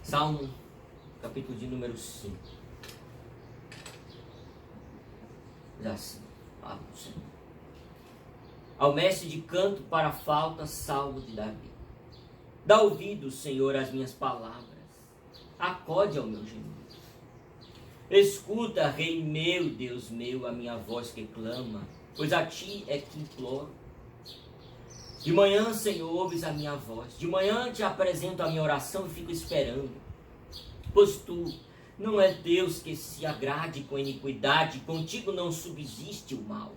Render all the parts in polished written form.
Salmo, capítulo de número 5. Diz assim, palavra do Senhor. Ao mestre de canto para a flauta, salmo de Davi. Dá ouvido, Senhor, às minhas palavras. Acode ao meu gemido. Escuta, Rei meu, Deus meu, a minha voz que clama, pois a ti é que imploro. De manhã, Senhor, ouves a minha voz. De manhã te apresento a minha oração e fico esperando. Pois tu não é Deus que se agrade com a iniquidade, contigo não subsiste o mal.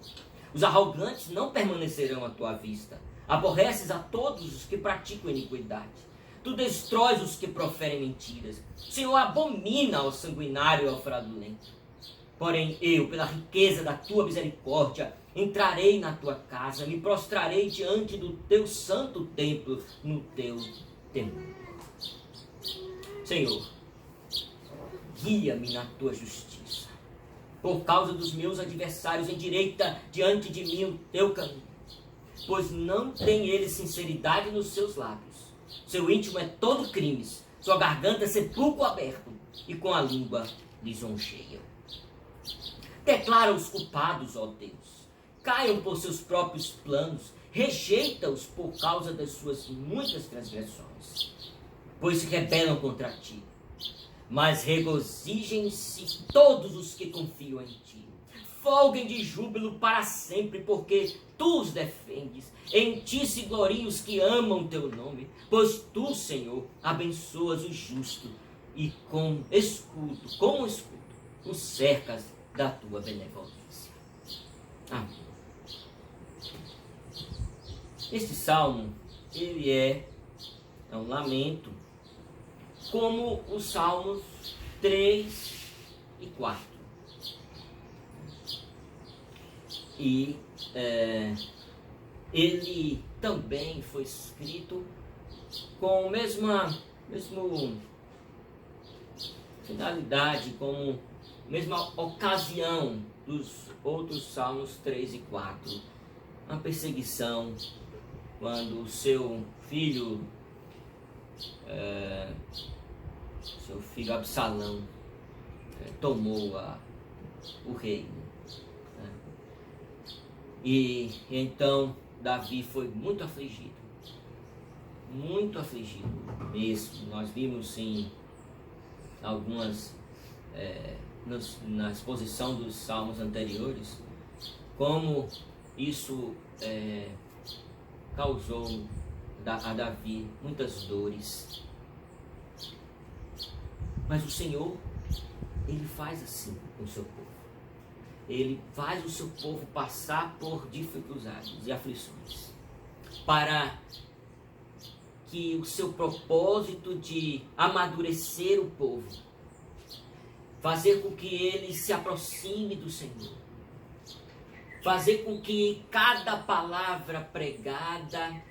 Os arrogantes não permanecerão à tua vista. Aborreces a todos os que praticam iniquidade. Tu destróis os que proferem mentiras. O Senhor abomina ao sanguinário e ao fraudulento. Porém eu, pela riqueza da tua misericórdia, entrarei na tua casa, me prostrarei diante do teu santo templo, no teu temor. Senhor, guia-me na tua justiça. Por causa dos meus adversários, endireita diante de mim o teu caminho. Pois não tem ele sinceridade nos seus lábios. Seu íntimo é todo crimes. Sua garganta é sepulcro aberto. E com a língua lisonjeia. Declara os culpados, ó Deus. Caiam por seus próprios planos. Rejeita-os por causa das suas muitas transgressões. Pois se rebelam contra ti. Mas regozijem-se todos os que confiam em ti. Folguem de júbilo para sempre, porque tu os defendes. Em ti se gloriem os que amam teu nome. Pois tu, Senhor, abençoas o justo e com escudo, o cercas da tua benevolência. Amém. Este salmo, ele é um lamento, como os salmos 3 e 4. E ele também foi escrito com a mesma finalidade, como mesma ocasião dos outros salmos 3 e 4. Uma perseguição, quando o seu filho Absalão tomou o reino. E então Davi foi muito afligido mesmo. Nós vimos em algumas, na exposição dos salmos anteriores, como isso causou a Davi muitas dores. Mas o Senhor, ele faz assim com o seu povo. Ele faz o seu povo passar por dificuldades e aflições, para que o seu propósito de amadurecer o povo, fazer com que ele se aproxime do Senhor, fazer com que cada palavra pregada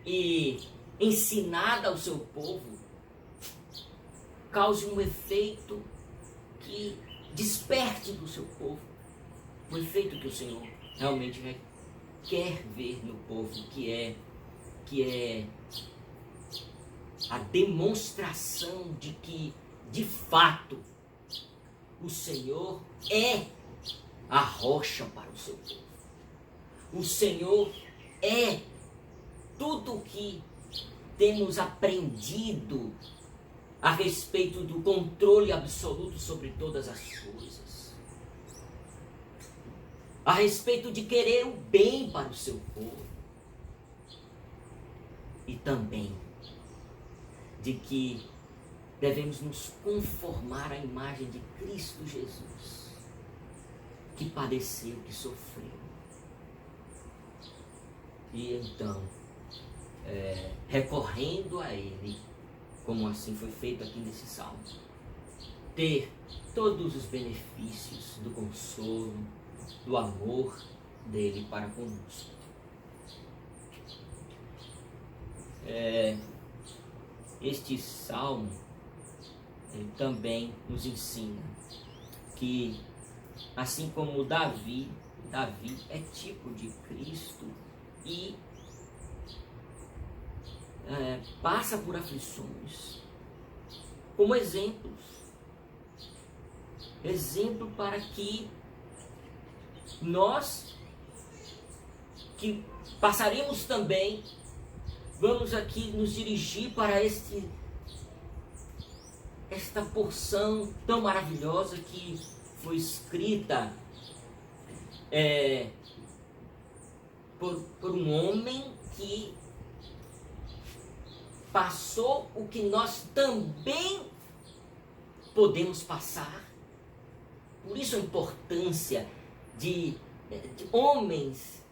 e ensinada ao seu povo cause um efeito que desperte do seu povo o efeito que o Senhor realmente quer ver no povo, que é a demonstração de que, de fato, o Senhor é a rocha para o seu povo. O Senhor é tudo o que temos aprendido a respeito do controle absoluto sobre todas as coisas. A respeito de querer o bem para o seu povo. E também de que devemos nos conformar à imagem de Cristo Jesus, que padeceu, que sofreu. E então, recorrendo a Ele, como assim foi feito aqui nesse salmo, ter todos os benefícios do consolo, do amor dele para conosco. Este salmo também nos ensina que, assim como Davi é tipo de Cristo e passa por aflições, como exemplos. Exemplo para que nós, que passaremos também, vamos aqui nos dirigir para esta porção tão maravilhosa que foi escrita por um homem que passou o que nós também podemos passar. Por isso a importância de homens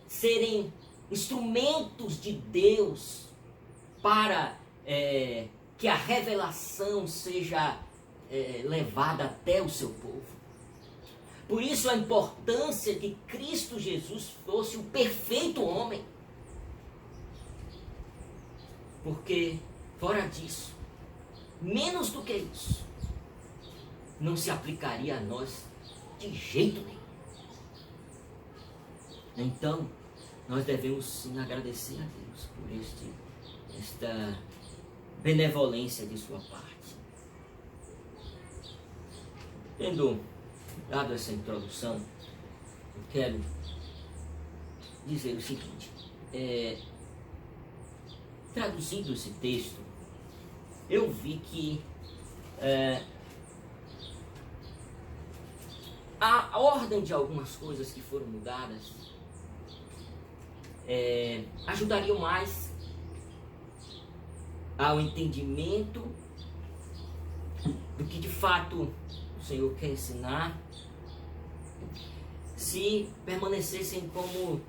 serem instrumentos de Deus para que a revelação seja levada até o seu povo. Por isso a importância de Cristo Jesus fosse o perfeito homem. Porque fora disso, menos do que isso, não se aplicaria a nós de jeito nenhum. Então, nós devemos sim agradecer a Deus por esta benevolência de sua parte. Tendo dado essa introdução, eu quero dizer o seguinte, traduzindo esse texto, eu vi que a ordem de algumas coisas que foram mudadas ajudariam mais ao entendimento do que de fato o Senhor quer ensinar, se permanecessem como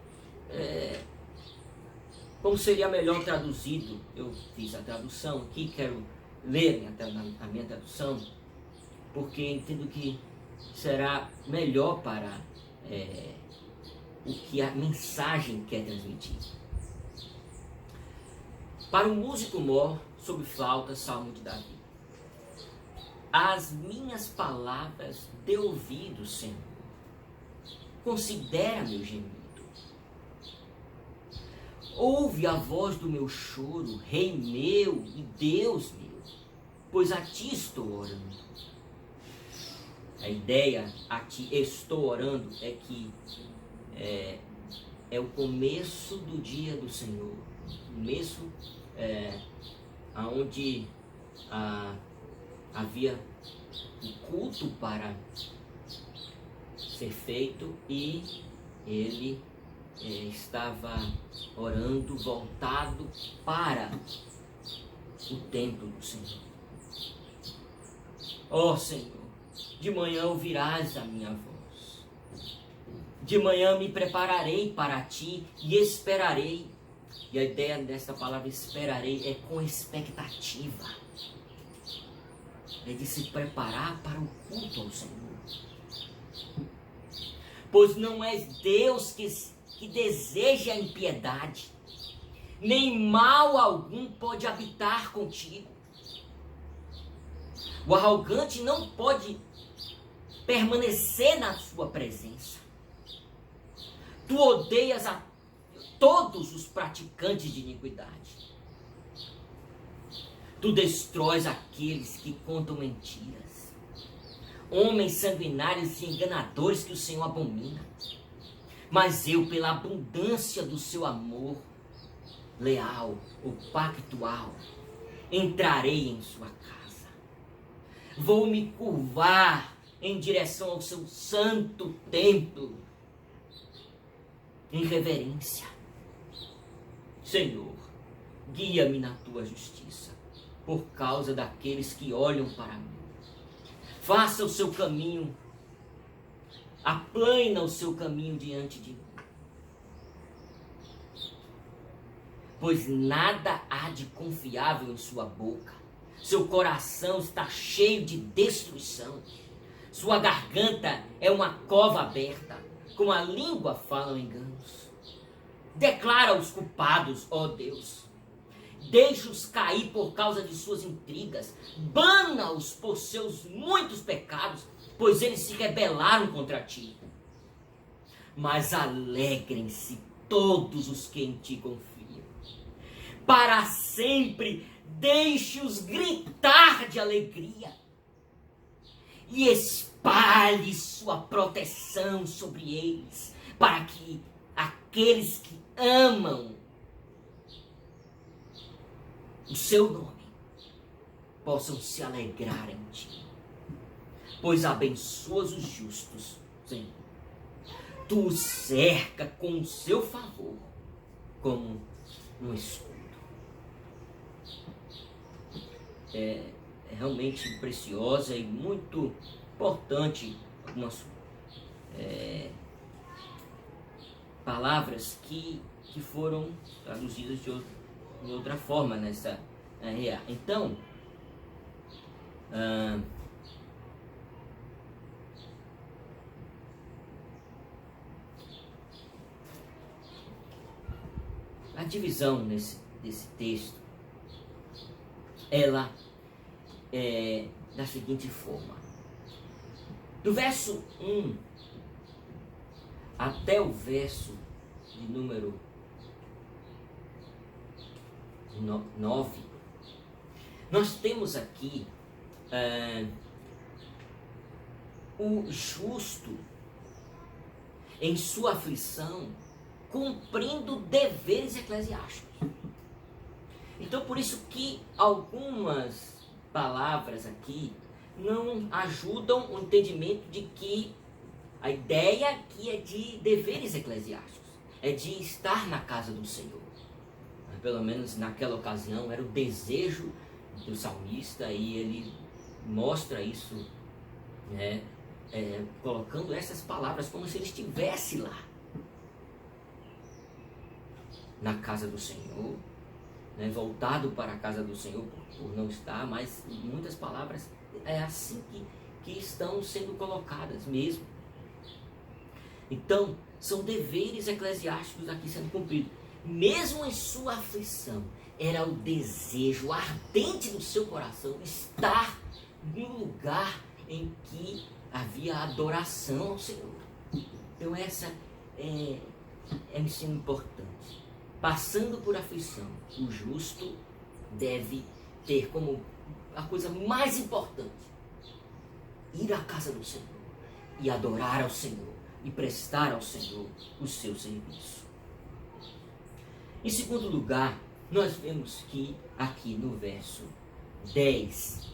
seria melhor traduzido. Eu fiz a tradução aqui, quero ler a minha tradução, porque entendo que será melhor para o que a mensagem quer transmitir. Para o músico mor, sob flauta, salmo de Davi. As minhas palavras dê ouvido, Senhor. Considera meu gemido. Ouve a voz do meu choro, Rei meu e Deus meu, pois a ti estou orando. A ideia, a ti estou orando, é que é o começo do dia do Senhor. Começo onde havia o culto para ser feito e ele estava orando voltado para o templo do Senhor. Ó Senhor, de manhã ouvirás a minha voz. De manhã me prepararei para ti e esperarei. E a ideia dessa palavra esperarei é com expectativa. É de se preparar para o culto ao Senhor. Pois não és Deus que deseja a impiedade, nem mal algum pode habitar contigo. O arrogante não pode permanecer na sua presença. Tu odeias a todos os praticantes de iniquidade. Tu destróis aqueles que contam mentiras, homens sanguinários e enganadores que o Senhor abomina. Mas eu, pela abundância do seu amor leal ou pactual, entrarei em sua casa. Vou me curvar em direção ao seu santo templo, em reverência. Senhor, guia-me na tua justiça, por causa daqueles que olham para mim. Faça o seu caminho, aplana o seu caminho diante de mim. Pois nada há de confiável em sua boca. Seu coração está cheio de destruição. Sua garganta é uma cova aberta. Com a língua falam enganos. Declara os culpados, ó Deus. Deixa-os cair por causa de suas intrigas. Bana-os por seus muitos pecados, pois eles se rebelaram contra ti. Mas alegrem-se todos os que em ti confiam. Para sempre deixe-os gritar de alegria e espalhe sua proteção sobre eles, para que aqueles que amam o seu nome possam se alegrar em ti. Pois abençoas os justos, Senhor. Tu os cerca com o seu favor, como um escudo. É realmente preciosa e muito importante algumas palavras que foram traduzidas de outra forma nessa então a divisão desse texto, ela é da seguinte forma: do verso 1 até o verso de número 9, nós temos aqui o justo em sua aflição, cumprindo deveres eclesiásticos. Então, por isso que algumas palavras aqui não ajudam o entendimento de que a ideia aqui é de deveres eclesiásticos, é de estar na casa do Senhor. Pelo menos naquela ocasião era o desejo do salmista, e ele mostra isso, né, colocando essas palavras como se ele estivesse lá na casa do Senhor, né, voltado para a casa do Senhor por não estar, mas muitas palavras é assim que estão sendo colocadas mesmo. Então, são deveres eclesiásticos aqui sendo cumpridos. Mesmo em sua aflição, era o desejo ardente do seu coração estar no lugar em que havia adoração ao Senhor. Então essa é ensino importante. Passando por aflição, o justo deve ter como a coisa mais importante ir à casa do Senhor e adorar ao Senhor e prestar ao Senhor o seu serviço. Em segundo lugar, nós vemos que aqui no verso 10,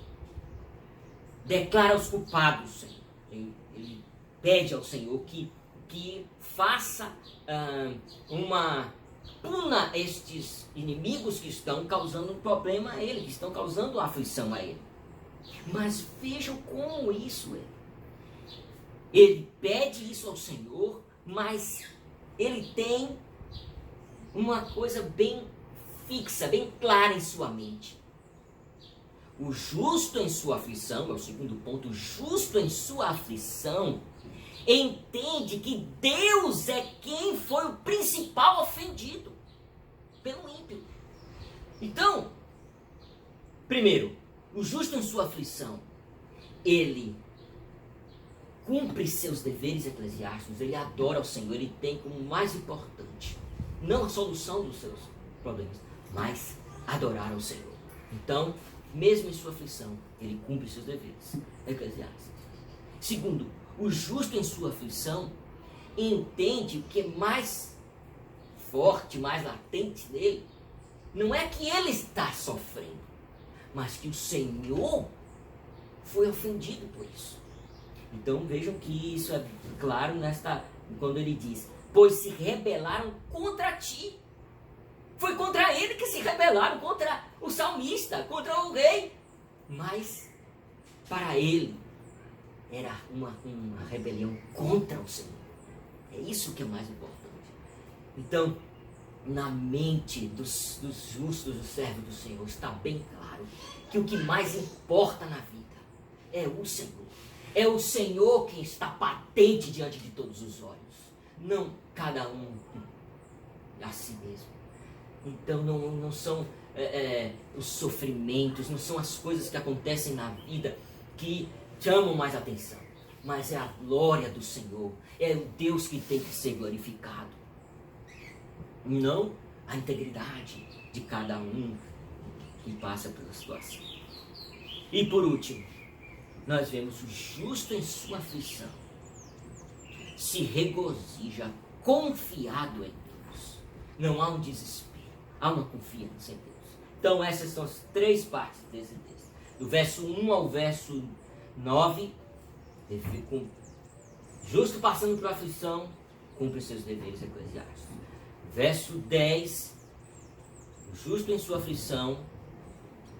declara aos culpados, Senhor. Ele pede ao Senhor que faça puna estes inimigos que estão causando um problema a ele, que estão causando aflição a ele. Mas vejam como isso é. Ele pede isso ao Senhor, mas ele tem uma coisa bem fixa, bem clara em sua mente. O justo em sua aflição, é o segundo ponto, o justo em sua aflição entende que Deus é quem foi o principal ofendido pelo ímpio. Então, primeiro, o justo em sua aflição, ele cumpre seus deveres eclesiásticos, ele adora ao Senhor, ele tem como mais importante, não a solução dos seus problemas, mas adorar ao Senhor. Então, mesmo em sua aflição, ele cumpre seus deveres eclesiásticos. Segundo, o justo em sua aflição entende o que é mais forte, mais latente nele. Não é que ele está sofrendo, mas que o Senhor foi ofendido por isso. Então vejam que isso é claro quando ele diz: pois se rebelaram contra ti. Foi contra ele que se rebelaram, contra o salmista, contra o rei. Mas para ele era uma rebelião contra o Senhor. É isso que é mais importante. Então, na mente dos justos, dos servos do Senhor, está bem claro que o que mais importa na vida é o Senhor. É o Senhor quem está patente diante de todos os olhos, não cada um a si mesmo. Então não são os sofrimentos, não são as coisas que acontecem na vida que chamam mais atenção, mas é a glória do Senhor, é o Deus que tem que ser glorificado, não a integridade de cada um, que passa pela situação. E por último, nós vemos o justo em sua aflição se regozija, confiado em Deus. Não há um desespero, há uma confiança em Deus. Então essas são as três partes desse texto. Do verso 1 ao verso 9, com justo passando por aflição, cumpre seus deveres eclesiásticos. Verso 10, o justo em sua aflição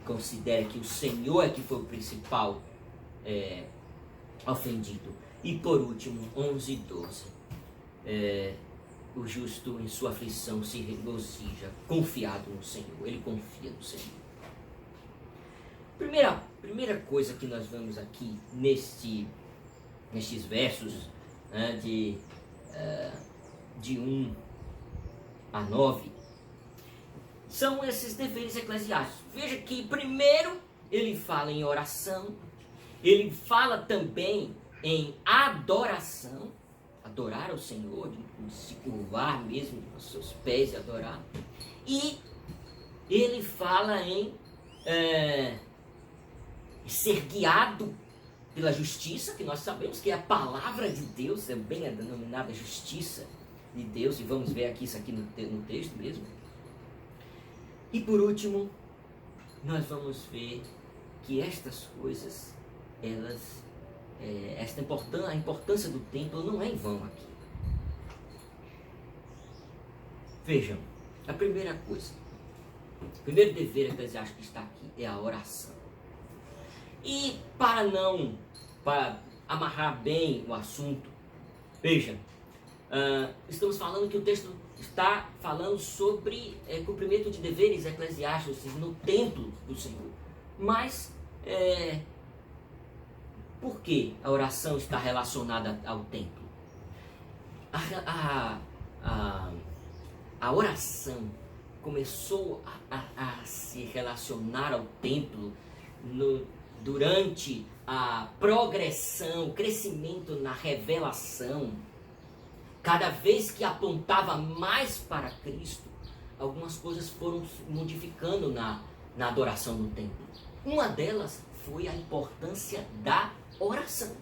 considera que o Senhor é que foi o principal ofendido. E por último, 11 e 12, o justo em sua aflição se regozija, confiado no Senhor. Ele confia no Senhor. Primeira coisa que nós vemos aqui nestes versos, né, de 1 a 9, são esses deveres eclesiásticos. Veja que primeiro ele fala em oração, ele fala também em adoração, adorar ao Senhor, de se curvar mesmo aos seus pés e adorar. E ele fala em ser guiado pela justiça, que nós sabemos que é a palavra de Deus, também é denominada justiça de Deus, e vamos ver aqui isso aqui no texto mesmo. E por último, nós vamos ver que estas coisas, a importância do templo não é em vão aqui. Vejam, a primeira coisa, o primeiro dever eclesiástico que está aqui é a oração. E para amarrar bem o assunto, veja, estamos falando que o texto está falando sobre cumprimento de deveres eclesiásticos no templo do Senhor. Mas por que a oração está relacionada ao templo? A oração começou a se relacionar ao templo durante a progressão, o crescimento na revelação. Cada vez que apontava mais para Cristo, algumas coisas foram modificando na adoração no templo. Uma delas foi a importância da oração.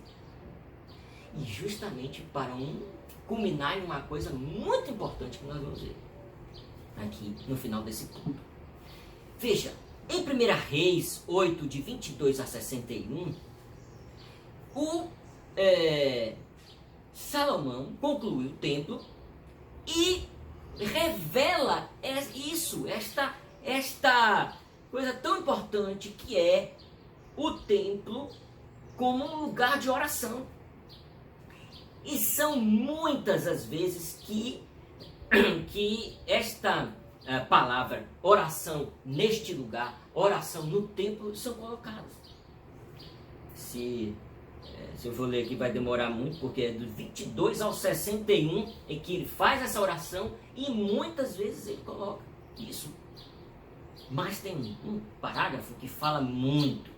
E justamente para culminar em uma coisa muito importante que nós vamos ver aqui no final desse ponto. Veja, em 1 Reis 8, de 22 a 61, Salomão conclui o templo e revela esta coisa tão importante que é o templo como um lugar de oração. E são muitas as vezes que esta palavra oração neste lugar, oração no templo, são colocadas. Se eu for ler aqui vai demorar muito, porque é do 22 ao 61 em que ele faz essa oração e muitas vezes ele coloca isso. Mas tem um parágrafo que fala muito.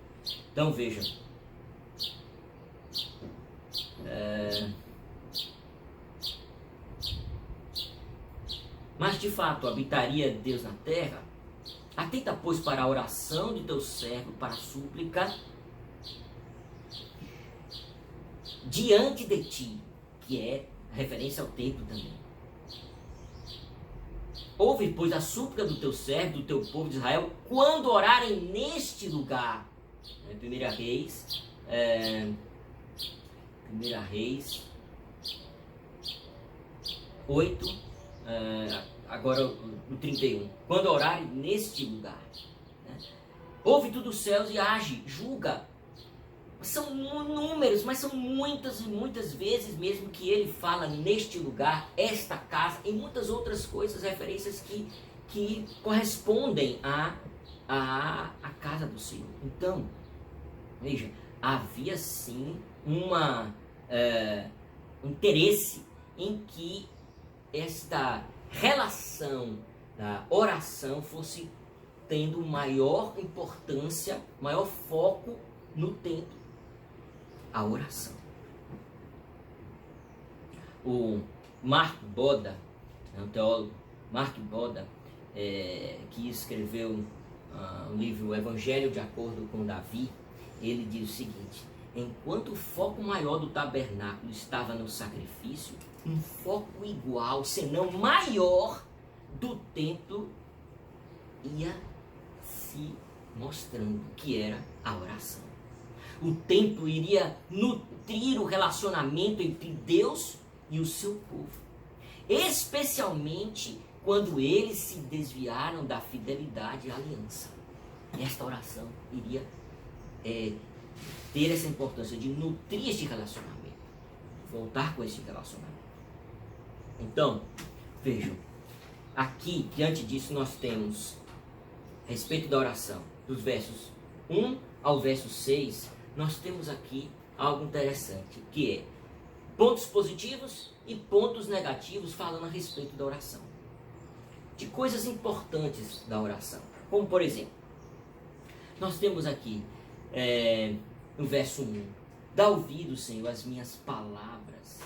Então vejam. Mas de fato habitaria Deus na terra? Atenta, pois, para a oração de teu servo, para a súplica diante de ti, que é referência ao templo também. Ouve, pois, a súplica do teu servo, do teu povo de Israel, quando orarem neste lugar. 1 Reis 8, agora o 31. Quando orarem neste lugar. Ouve tu dos céus e age, julga. São números, mas são muitas e muitas vezes mesmo que ele fala neste lugar, esta casa, e muitas outras coisas, referências que correspondem à casa do Senhor. Então, veja, havia sim um interesse em que esta relação da oração fosse tendo maior importância, maior foco no templo. A oração. O Mark Boda, um teólogo, Mark Boda, que escreveu o livro Evangelho de Acordo com Davi, ele diz o seguinte: enquanto o foco maior do tabernáculo estava no sacrifício, um foco igual, se não maior, do templo ia se mostrando, que era a oração. O templo iria nutrir o relacionamento entre Deus e o seu povo, especialmente quando eles se desviaram da fidelidade à aliança. Esta oração iria ter essa importância de nutrir este relacionamento, voltar com este relacionamento. Então, vejam, aqui, diante disso, nós temos, a respeito da oração, dos versos 1 ao verso 6, nós temos aqui algo interessante, que é pontos positivos e pontos negativos falando a respeito da oração. De coisas importantes da oração. Como, por exemplo, nós temos aqui, no verso 1, dá ouvido, Senhor, às minhas palavras,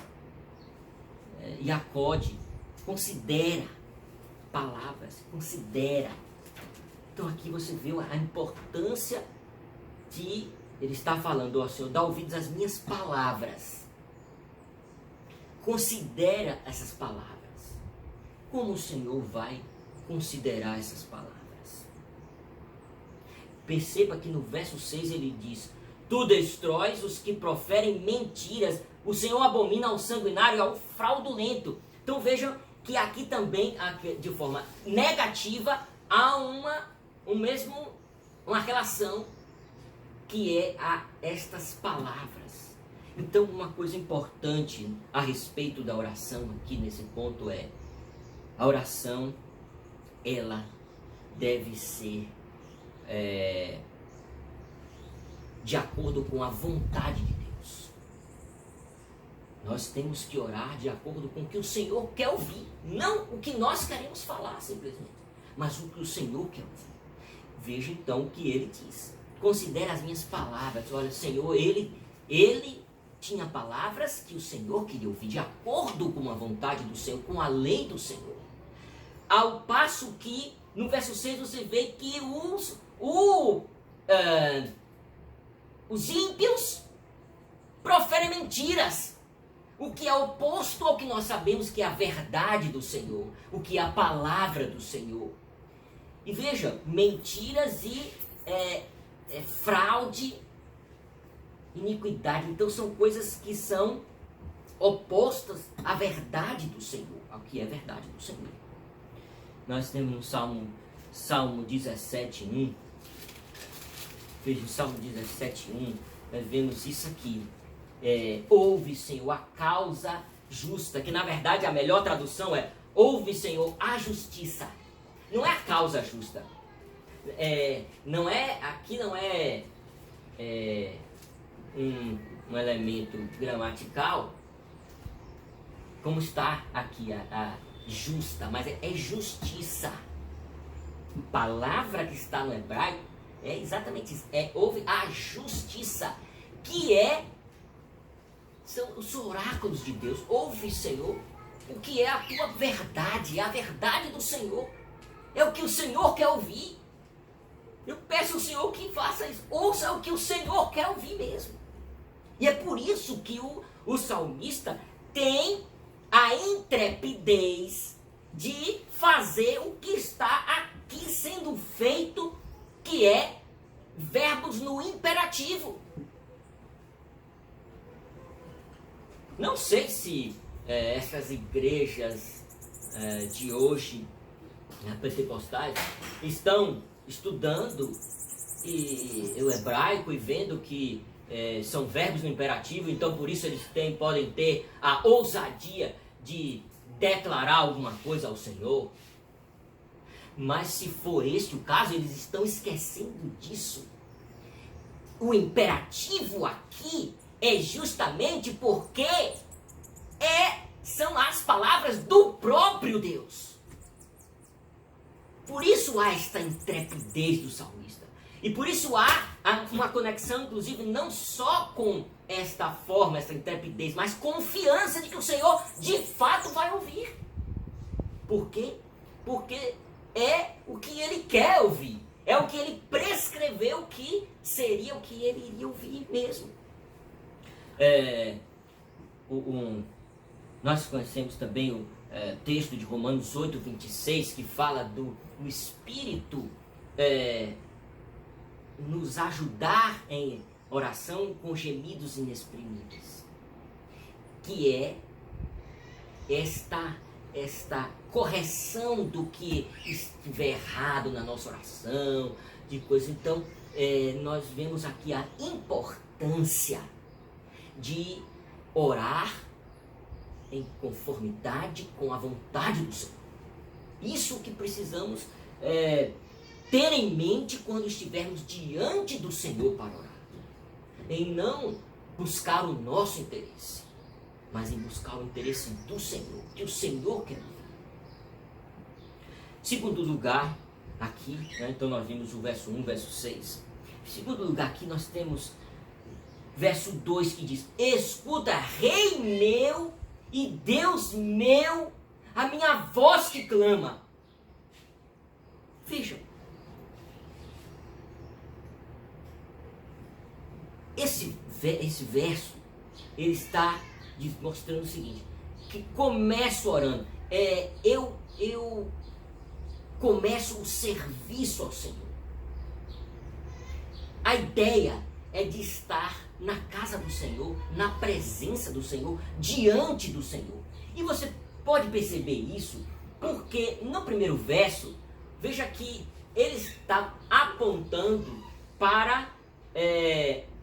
e acode, considera palavras, considera. Então aqui você vê a importância de ele estar falando, ó Senhor, dá ouvidos às minhas palavras. Considera essas palavras. Como o Senhor vai considerar essas palavras? Perceba que no verso 6 ele diz: tu destróis os que proferem mentiras, o Senhor abomina ao sanguinário e ao fraudulento. Então vejam que aqui também, de forma negativa, há uma relação que é a estas palavras. Então uma coisa importante a respeito da oração aqui nesse ponto é: a oração, ela deve ser de acordo com a vontade de Deus. Nós temos que orar de acordo com o que o Senhor quer ouvir, não o que nós queremos falar simplesmente, mas o que o Senhor quer ouvir. Veja então o que ele diz: considera as minhas palavras. Olha, Senhor, ele tinha palavras que o Senhor queria ouvir, de acordo com a vontade do Senhor, com a lei do Senhor. Ao passo que, no verso 6, você vê que os ímpios proferem mentiras, o que é oposto ao que nós sabemos que é a verdade do Senhor, o que é a palavra do Senhor. E veja, mentiras e fraude, iniquidade. Então são coisas que são opostas à verdade do Senhor, ao que é verdade do Senhor. Nós temos no Salmo 17:1. Veja o Salmo 17:1. Nós vemos isso aqui. Ouve, Senhor, a causa justa, que na verdade a melhor tradução é: ouve, Senhor, a justiça. Não é a causa justa. Aqui não é um elemento gramatical, como está aqui a justa, mas é justiça. A palavra que está no hebraico é exatamente isso. Ouve a justiça, que são os oráculos de Deus. Ouve, Senhor, o que é a tua verdade, é a verdade do Senhor. É o que o Senhor quer ouvir. Eu peço ao Senhor que faça isso. Ouça o que o Senhor quer ouvir mesmo. E é por isso que o salmista tem a intrepidez de fazer o que está aqui sendo feito, que é verbos no imperativo. Não sei se essas igrejas de hoje, pentecostais, estão estudando o hebraico e vendo que são verbos no imperativo, então por isso eles podem ter a ousadia de declarar alguma coisa ao Senhor. Mas se for este o caso, eles estão esquecendo disso. O imperativo aqui é justamente porque são as palavras do próprio Deus. Por isso há esta intrepidez do salmista. E por isso há uma conexão, inclusive, não só com esta forma, essa intrepidez, mas confiança de que o Senhor de fato vai ouvir. Por quê? Porque é o que ele quer ouvir. É É o que ele prescreveu que seria o que ele iria ouvir mesmo. Nós conhecemos também o texto de Romanos 8, 26, que fala do Espírito nos ajudar em oração com gemidos inexprimíveis, que é esta correção do que estiver errado na nossa oração, de coisa. Então, nós vemos aqui a importância de orar em conformidade com a vontade do Senhor. Isso que precisamos ter em mente quando estivermos diante do Senhor para orar. Em não buscar o nosso interesse, mas em buscar o interesse do Senhor, que o Senhor quer ouvir. Segundo lugar, aqui, então nós vimos o verso 1, verso 6. Em segundo lugar, aqui nós temos verso 2 que diz: escuta, Rei meu e Deus meu, a minha voz que clama. Vejam, esse verso, ele está mostrando o seguinte, que começo orando, eu começo o serviço ao Senhor. A ideia é de estar na casa do Senhor, na presença do Senhor, diante do Senhor. E você pode perceber isso, porque no primeiro verso, veja que ele está apontando para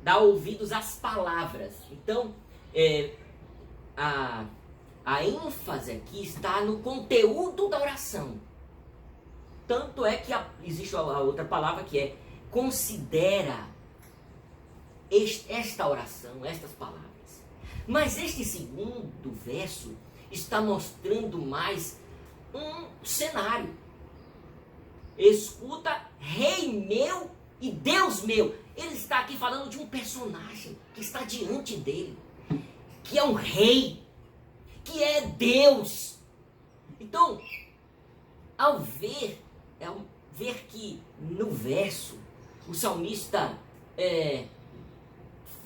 dar ouvidos às palavras. Então, a ênfase aqui está no conteúdo da oração. Tanto é que existe a outra palavra que é considera esta oração, estas palavras. Mas este segundo verso está mostrando mais um cenário. Escuta, Rei meu e Deus meu. Ele está aqui falando de um personagem que está diante dele, que é um rei, que é Deus. Então, ao ver que no verso o salmista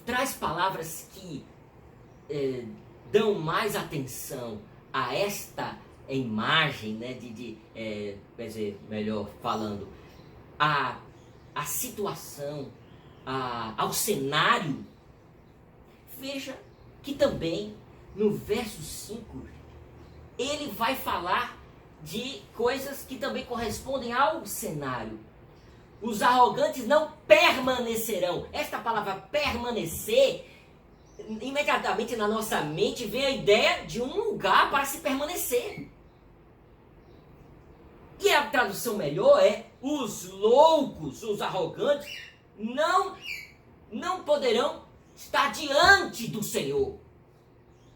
traz palavras que dão mais atenção a esta imagem, né, quer dizer, melhor falando, a situação, ao cenário. Veja que também no verso 5 ele vai falar de coisas que também correspondem ao cenário. Os arrogantes não permanecerão. Esta palavra permanecer, imediatamente na nossa mente vem a ideia de um lugar para se permanecer. E a tradução melhor é: os loucos, os arrogantes, não poderão estar diante do Senhor.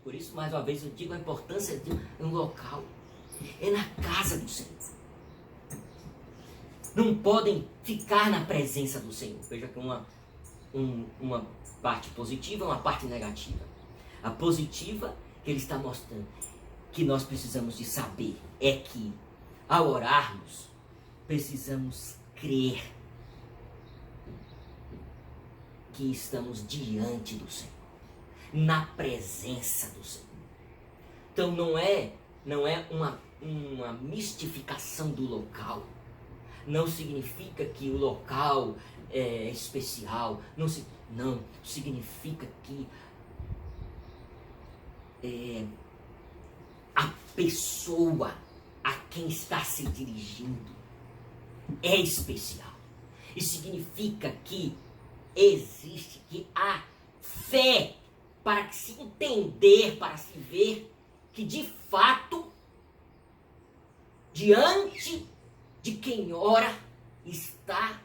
Por isso, mais uma vez, eu digo a importância de um local. É na casa do Senhor. Não podem ficar na presença do Senhor. Veja que uma parte positiva e uma parte negativa. A positiva que ele está mostrando, que nós precisamos de saber, é que ao orarmos, precisamos crer que estamos diante do Senhor, na presença do Senhor. Então não é uma mistificação do local. Não significa que o local é especial. Não significa que a pessoa a quem está se dirigindo é especial. Isso significa que existe, que há fé para se entender, para se ver que de fato, diante de quem ora está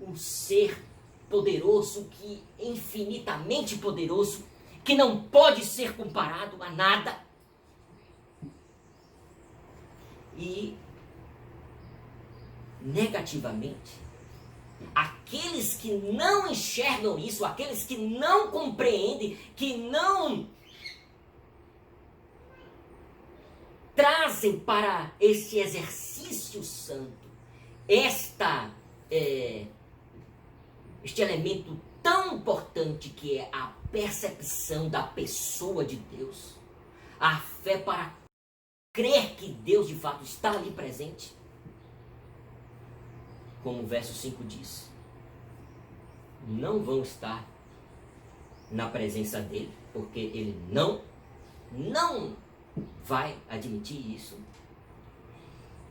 o ser poderoso, que infinitamente poderoso, que não pode ser comparado a nada. E negativamente, aqueles que não enxergam isso, aqueles que não compreendem, que não trazem para esse exercício santo esta este elemento tão importante que é a percepção da pessoa de Deus, a fé para crer que Deus de fato está ali presente, como o verso 5 diz, não vão estar na presença dele, porque ele não vai admitir isso.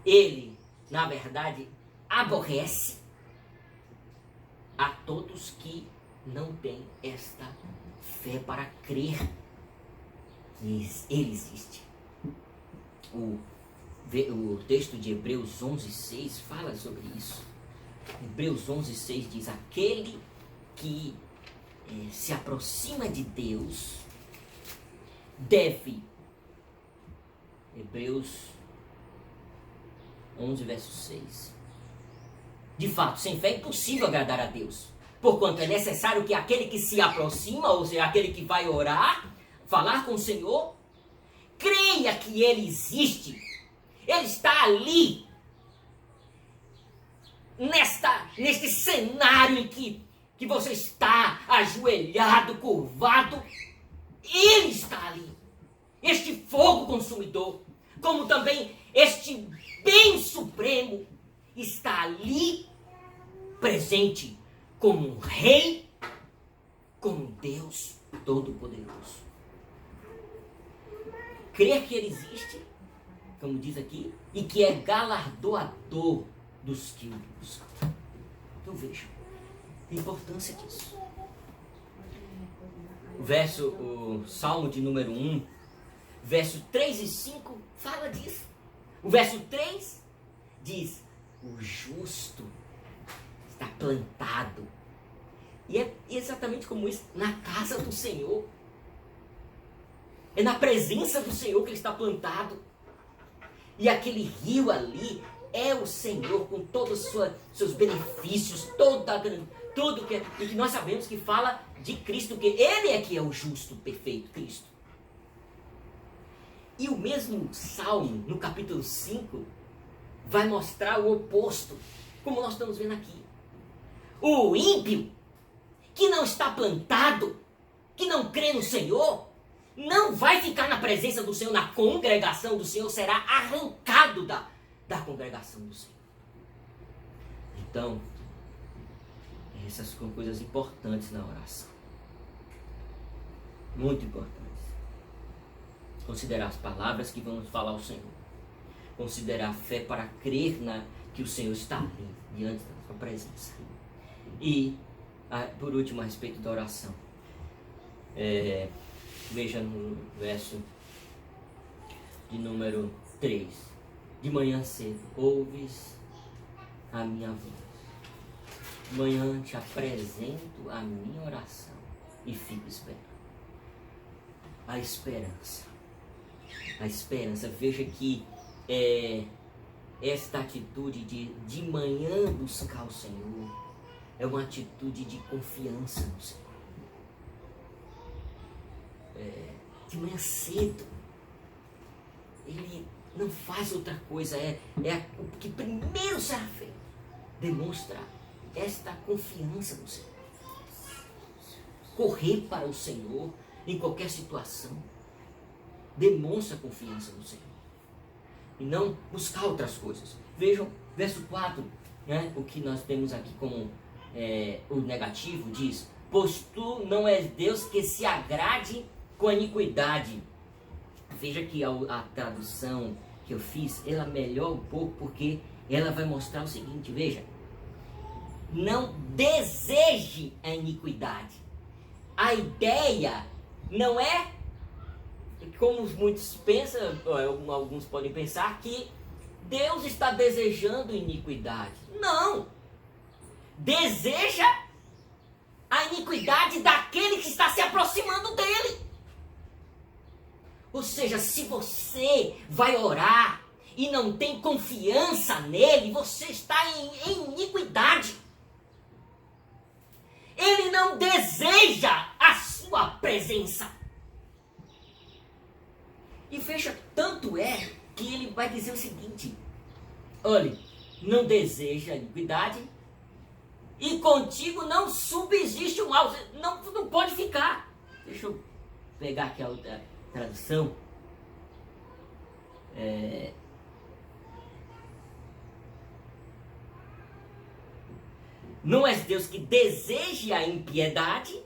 Ele, na verdade, aborrece a todos que não têm esta fé para crer que ele existe. O texto de Hebreus 11:6 fala sobre isso. Hebreus 11:6 diz: aquele que se aproxima de Deus deve. Hebreus 11, verso 6. De fato, sem fé é impossível agradar a Deus, porquanto é necessário que aquele que se aproxima, ou seja, aquele que vai orar, falar com o Senhor, creia que Ele existe. Ele está ali, neste cenário em que você está ajoelhado, curvado. Ele está ali. Este fogo consumidor, como também este bem supremo, está ali presente como um rei, como um Deus todo-poderoso. Crer que ele existe, como diz aqui, e que é galardoador dos que o buscam. Então veja a importância disso. O Salmo de número 1, verso 3 e 5 fala disso. O verso 3 diz: o justo está plantado. E é exatamente como isso, na casa do Senhor. É na presença do Senhor que ele está plantado. E aquele rio ali é o Senhor com todos os seus benefícios, tudo que nós sabemos que fala de Cristo, que Ele é que é o justo, perfeito Cristo. E o mesmo Salmo, no capítulo 5, vai mostrar o oposto, como nós estamos vendo aqui. O ímpio, que não está plantado, que não crê no Senhor, não vai ficar na presença do Senhor, na congregação do Senhor, será arrancado da congregação do Senhor. Então, essas são coisas importantes na oração. Muito importantes. Considerar as palavras que vamos falar ao Senhor. Considerar a fé para crer que o Senhor está ali, diante da sua presença. E, por último, a respeito da oração. Veja no verso de número 3. De manhã cedo, ouves a minha voz. De manhã te apresento a minha oração e fico esperando. A esperança. A esperança. Veja que esta atitude de manhã buscar o Senhor é uma atitude de confiança no Senhor. De manhã cedo, ele não faz outra coisa, o que primeiro será feito. Demonstra esta confiança no Senhor. Correr para o Senhor em qualquer situação demonstra confiança no Senhor. E não buscar outras coisas. Vejam, verso 4, né, o que nós temos aqui como o negativo, diz: pois tu não és Deus que se agrade com a iniquidade. Veja que a tradução que eu fiz, ela melhora um pouco, porque ela vai mostrar o seguinte, veja: não deseje a iniquidade. A ideia não é, como muitos pensam, alguns podem pensar, que Deus está desejando iniquidade. Não! Deseja a iniquidade daquele que está se aproximando dele. Ou seja, se você vai orar e não tem confiança nele, você está em iniquidade. Ele não deseja a sua presença. E veja, tanto é que ele vai dizer o seguinte: olhe, não deseja a iniquidade e contigo não subsiste o mal. Não pode ficar. Deixa eu pegar aqui a outra tradução. Não és Deus que deseje a impiedade,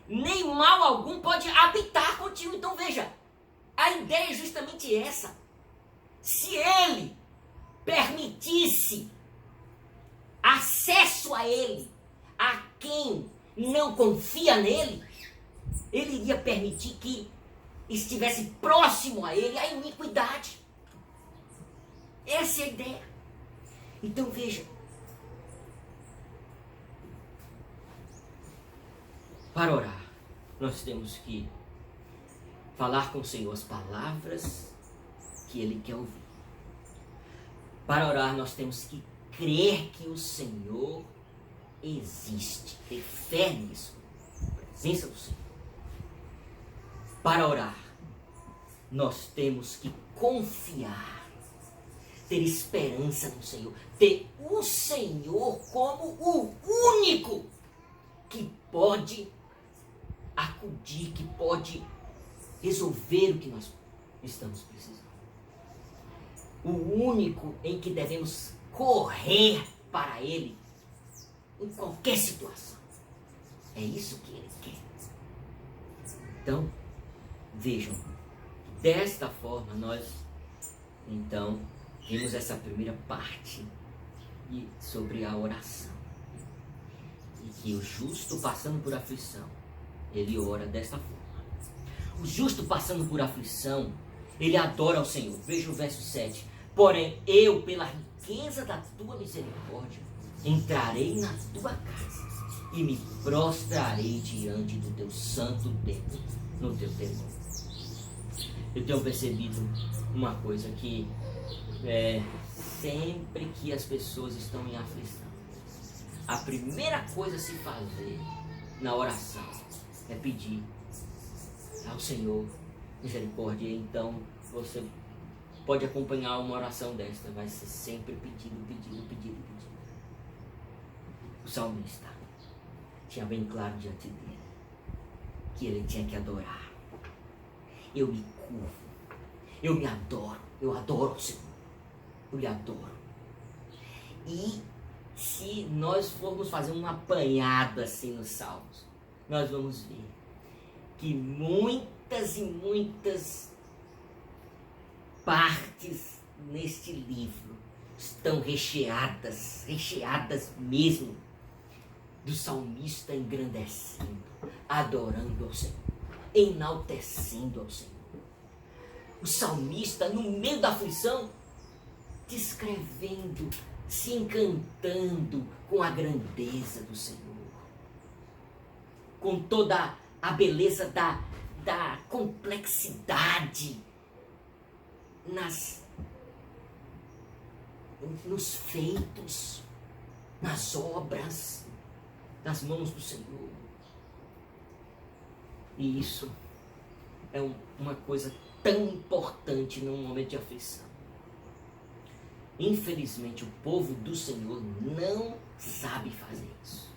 nem mal algum pode habitar contigo. Então veja, a ideia é justamente essa. Se ele permitisse acesso a ele, a quem não confia nele, ele iria permitir que estivesse próximo a ele a iniquidade. Essa é a ideia. Então veja, para orar, nós temos que falar com o Senhor as palavras que Ele quer ouvir. Para orar, nós temos que crer que o Senhor existe, ter fé nisso, a presença do Senhor. Para orar, nós temos que confiar, ter esperança no Senhor, ter o Senhor como o único que pode acudir, que pode resolver o que nós estamos precisando. O único em que devemos correr para Ele em qualquer situação. É isso que Ele quer. Então, vejam, desta forma nós, então, vimos essa primeira parte sobre a oração. E que o justo passando por aflição, ele ora desta forma. O justo passando por aflição, ele adora ao Senhor. Veja o verso 7. Porém, eu, pela riqueza da tua misericórdia, entrarei na tua casa e me prostrarei diante do teu santo templo, no teu temor. Eu tenho percebido uma coisa que sempre que as pessoas estão em aflição, a primeira coisa a se fazer na oração é pedir ao Senhor misericórdia. Então você pode acompanhar uma oração desta, vai ser sempre pedindo. O salmista tinha bem claro diante dele que ele tinha que adorar. Eu me curvo, eu me adoro, eu adoro o Senhor, eu lhe adoro. E se nós formos fazer uma apanhada assim nos salmos, nós vamos ver que muitas e muitas partes neste livro estão recheadas mesmo, do salmista engrandecendo, adorando ao Senhor, enaltecendo ao Senhor. O salmista, no meio da aflição, descrevendo, se encantando com a grandeza do Senhor, com toda a beleza da complexidade nos feitos, nas obras, nas mãos do Senhor. E isso é uma coisa tão importante num momento de aflição. Infelizmente, o povo do Senhor não sabe fazer isso.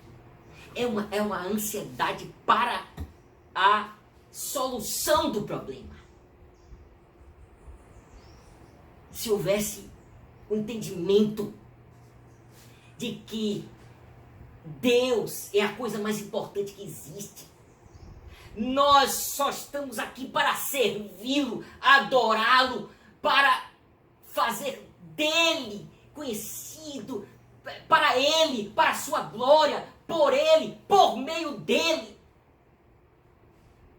É uma ansiedade para a solução do problema. Se houvesse um entendimento de que Deus é a coisa mais importante que existe, nós só estamos aqui para servi-lo, adorá-lo, para fazer dele conhecido, para ele, para a sua glória, por ele, por meio dele,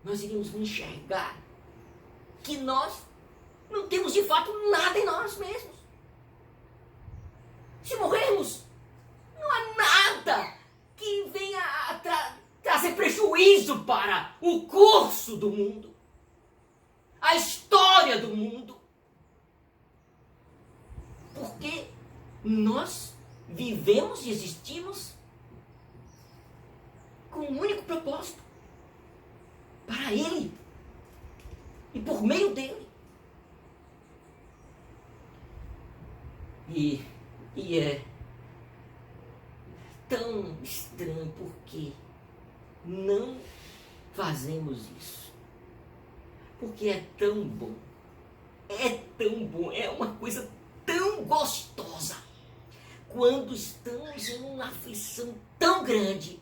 nós iríamos enxergar que nós não temos de fato nada em nós mesmos. Se morrermos, não há nada que venha a trazer prejuízo para o curso do mundo, a história do mundo. Porque nós vivemos e existimos com um único propósito, para Ele e por meio dele. E é tão estranho, porque não fazemos isso. Porque é tão bom. É tão bom, é uma coisa tão gostosa. Quando estamos em uma aflição tão grande,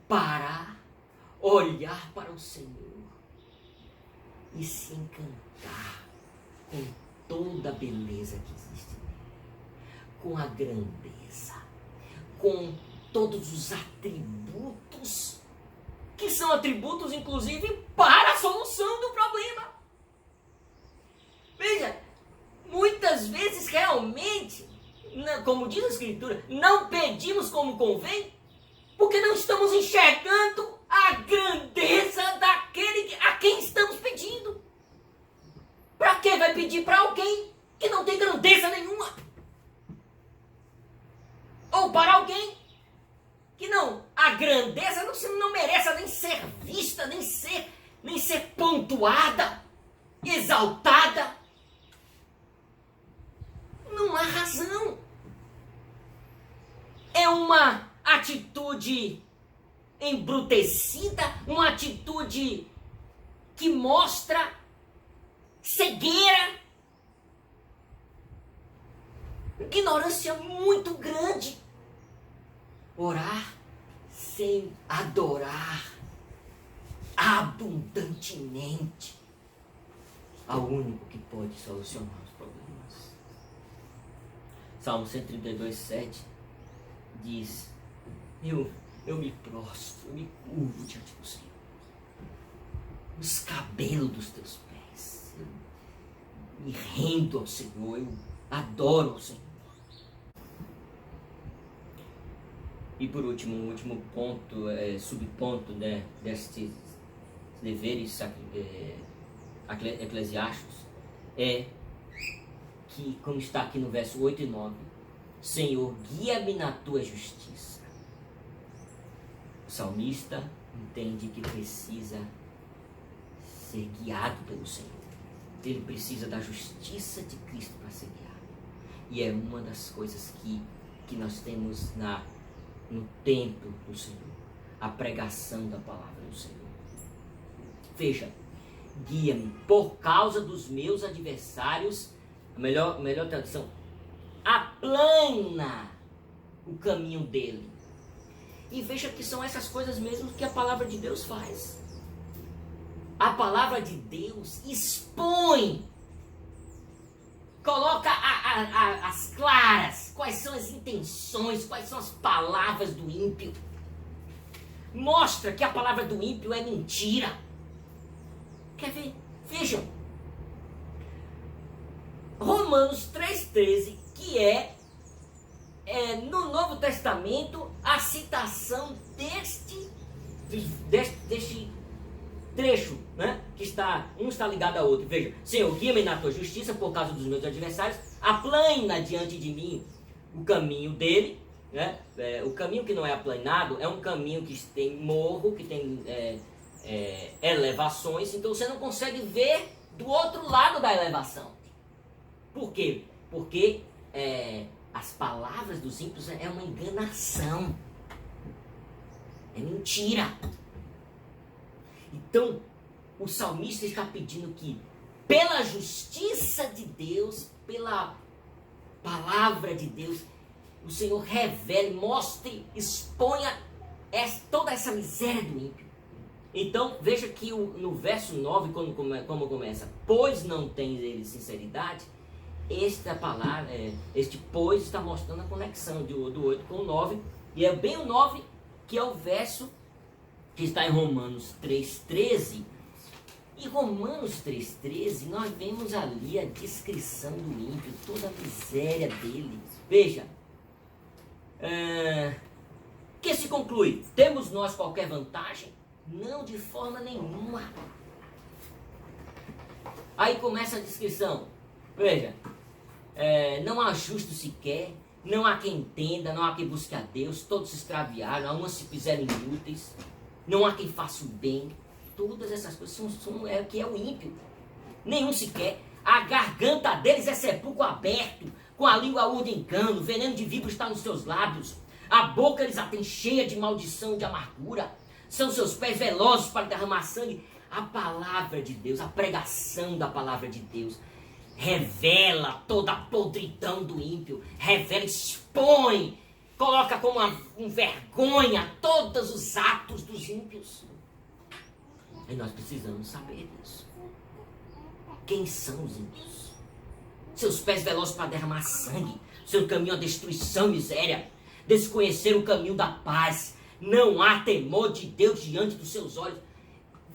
parar, olhar para o Senhor e se encantar com toda a beleza que existe nele, com a grandeza, com todos os atributos, que são atributos, inclusive, para a solução do problema. Veja, muitas vezes, realmente, como diz a Escritura, não pedimos como convém, porque não estamos enxergando a grandeza daquele a quem estamos pedindo. Para que vai pedir para alguém que não tem grandeza nenhuma? Ou para alguém que a grandeza não merece nem ser vista, nem ser pontuada, exaltada. Não há razão. É uma atitude embrutecida, uma atitude que mostra cegueira, ignorância muito grande. Orar sem adorar abundantemente ao único que pode solucionar os problemas. Salmo 132:7 diz: eu me prostro, eu me curvo diante do Senhor, os cabelos dos teus pés, eu me rendo ao Senhor, eu adoro ao Senhor. E por último, um último ponto, subponto, né, destes deveres eclesiásticos, é que, como está aqui no verso 8 e 9, Senhor, guia-me na tua justiça. O salmista entende que precisa ser guiado pelo Senhor. Ele precisa da justiça de Cristo para ser guiado. E é uma das coisas que nós temos no templo do Senhor, a pregação da palavra do Senhor. Veja, guia-me por causa dos meus adversários. A melhor tradução, aplana o caminho dele. E veja que são essas coisas mesmo que a palavra de Deus faz. A palavra de Deus expõe, coloca as claras, quais são as intenções, quais são as palavras do ímpio. Mostra que a palavra do ímpio é mentira. Quer ver? Vejam. Romanos 3,13, que é no Novo Testamento a citação deste trecho, né? Que um está ligado ao outro. Veja, Senhor, guia-me na tua justiça por causa dos meus adversários, aplana diante de mim o caminho dele, né? O caminho que não é aplanado é um caminho que tem morro, que tem elevações, então você não consegue ver do outro lado da elevação. Por quê? Porque as palavras dos ímpios é uma enganação, é mentira. Então, o salmista está pedindo que, pela justiça de Deus, pela palavra de Deus, o Senhor revele, mostre, exponha toda essa miséria do ímpio. Então, veja que no verso 9, como começa, pois não tens ele sinceridade, esta palavra, este pois está mostrando a conexão do 8 com o 9, e é bem o 9 que é o verso que está em Romanos 3,13. Em Romanos 3,13 nós vemos ali a descrição do ímpio, toda a miséria dele. Veja, que se conclui? Temos nós qualquer vantagem? Não, de forma nenhuma. Aí começa a descrição. Veja, não há justo sequer, não há quem entenda, não há quem busque a Deus, todos se extraviaram, alguns se fizeram inúteis, não há quem faça o bem. Todas essas coisas são o que é o ímpio. Nenhum sequer. A garganta deles é sepulcro aberto, com a língua urda engano, veneno de víbora está nos seus lábios. A boca eles a têm cheia de maldição, de amargura. São seus pés velozes para derramar sangue. A palavra de Deus, a pregação da palavra de Deus, revela toda a podridão do ímpio. Revela, expõe, coloca como uma vergonha todos os atos dos ímpios. E nós precisamos saber disso. Quem são os ímpios? Seus pés velozes para derramar sangue. Seu caminho é a destruição e miséria. Desconhecer o caminho da paz. Não há temor de Deus diante dos seus olhos.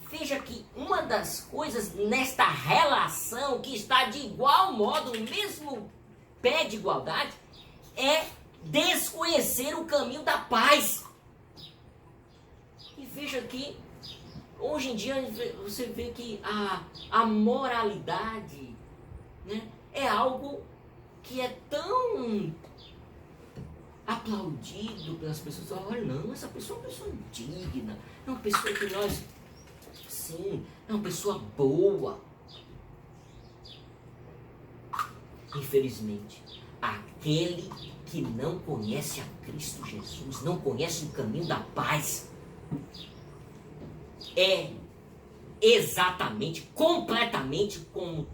Veja que uma das coisas nesta relação que está de igual modo, no mesmo pé de igualdade, é desconhecer o caminho da paz. E veja que hoje em dia você vê que a moralidade, né, é algo que é tão aplaudido pelas pessoas. Olha, não, essa pessoa é uma pessoa digna, é uma pessoa que nós, sim, é uma pessoa boa. Infelizmente, aquele que não conhece a Cristo Jesus, não conhece o caminho da paz, é exatamente, completamente como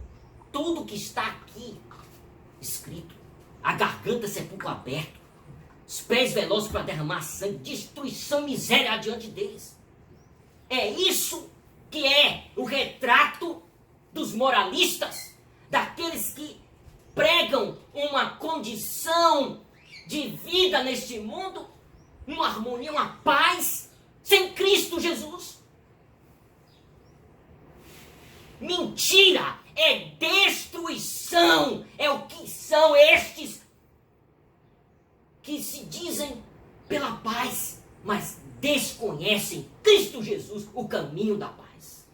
tudo que está aqui escrito. A garganta, sepulcro aberto, os pés velozes para derramar sangue, destruição e miséria diante deles. É isso que é o retrato dos moralistas, daqueles que pregam uma condição de vida neste mundo, uma harmonia, uma paz, sem Cristo Jesus. Mentira, é destruição, é o que são estes que se dizem pela paz, mas desconhecem Cristo Jesus, o caminho da paz.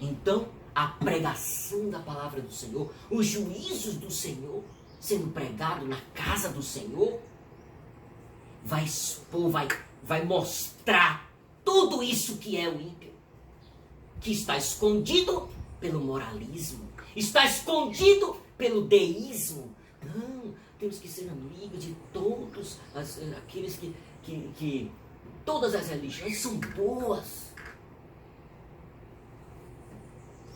Então, a pregação da palavra do Senhor, os juízos do Senhor sendo pregado na casa do Senhor, vai expor, vai mostrar tudo isso que é o ímpio, que está escondido pelo moralismo, está escondido pelo deísmo. Não, temos que ser amigos de todos aqueles que todas as religiões são boas.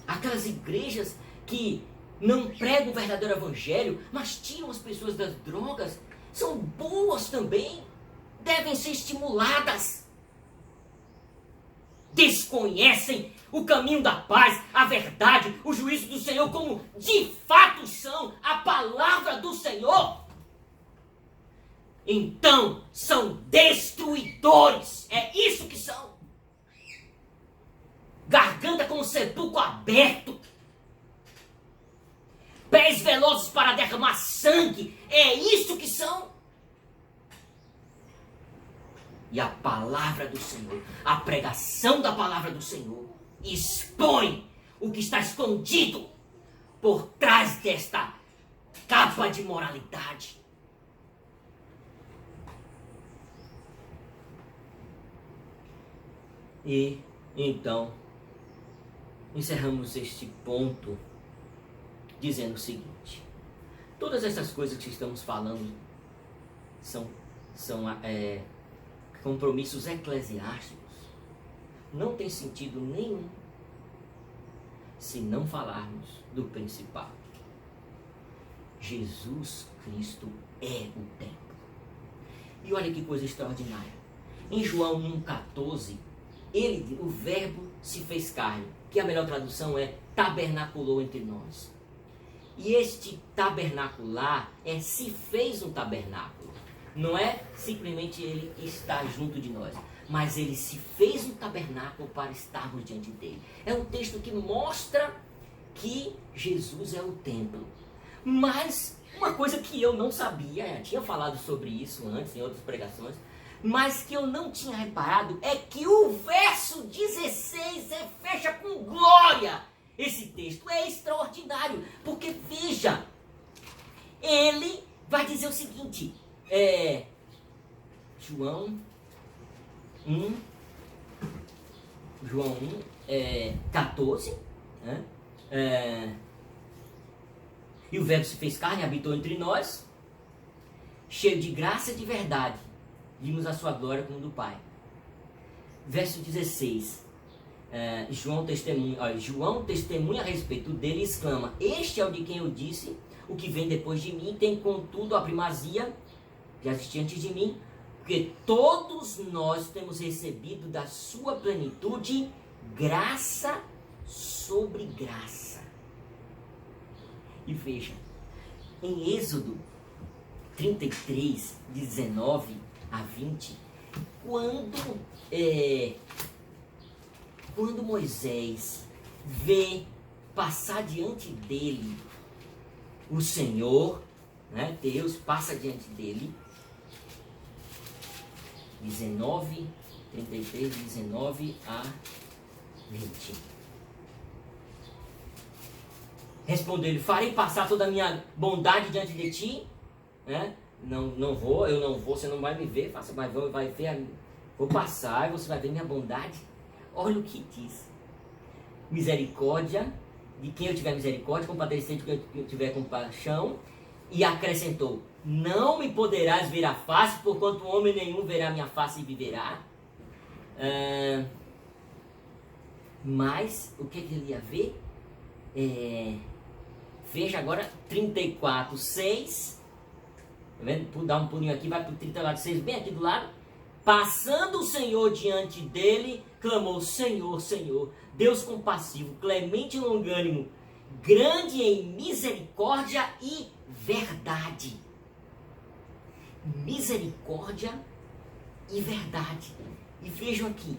Aquelas igrejas que não pregam o verdadeiro evangelho, mas tiram as pessoas das drogas, são boas também, devem ser estimuladas. Desconhecem o caminho da paz, a verdade, o juízo do Senhor, como de fato são a palavra do Senhor. Então, são destruidores. É isso que são. Garganta com o sepulcro aberto. Pés velozes para derramar sangue. É isso que são. E a palavra do Senhor, a pregação da palavra do Senhor, expõe o que está escondido por trás desta capa de moralidade. E então encerramos este ponto dizendo o seguinte: todas essas coisas que estamos falando são compromissos eclesiásticos. Não tem sentido nenhum se não falarmos do principal. Jesus Cristo é o templo. E olha que coisa extraordinária. Em João 1,14, o verbo se fez carne, que a melhor tradução é tabernaculou entre nós. E este tabernacular se fez um tabernáculo. Não é simplesmente ele estar junto de nós, mas ele se fez um tabernáculo para estarmos diante dele. É um texto que mostra que Jesus é o templo. Mas uma coisa que eu não sabia, tinha falado sobre isso antes em outras pregações, mas que eu não tinha reparado, é que o verso 16 fecha com glória. Esse texto é extraordinário, porque veja, ele vai dizer o seguinte, João 1, 14, né? E o verbo se fez carne, habitou entre nós, cheio de graça e de verdade, vimos a sua glória como do Pai. Verso 16, João testemunha a respeito dele e exclama: este é o de quem eu disse, o que vem depois de mim tem contudo a primazia, já existia antes de mim, porque todos nós temos recebido da sua plenitude graça sobre graça. E veja, em Êxodo 33, 19 a 20, quando Moisés vê passar diante dele o Senhor, né, Deus passa diante dele, 33, 19 a 20. Respondeu-lhe: farei passar toda a minha bondade diante de ti, né? Não vou, você não vai me ver, vai ver, vou passar e você vai ver minha bondade. Olha o que diz: misericórdia, de quem eu tiver misericórdia, compadecer de quem eu tiver compaixão. E acrescentou: não me poderás ver a face, porquanto homem nenhum verá minha face e viverá. Mas, o que ele ia ver? Veja agora 34, 6. Tá vendo? Dá um pulinho aqui, vai para o 34, 6, bem aqui do lado. Passando o Senhor diante dele, clamou: Senhor, Senhor, Deus compassivo, clemente e longânimo, grande em misericórdia e verdade. Misericórdia e verdade. E vejam aqui,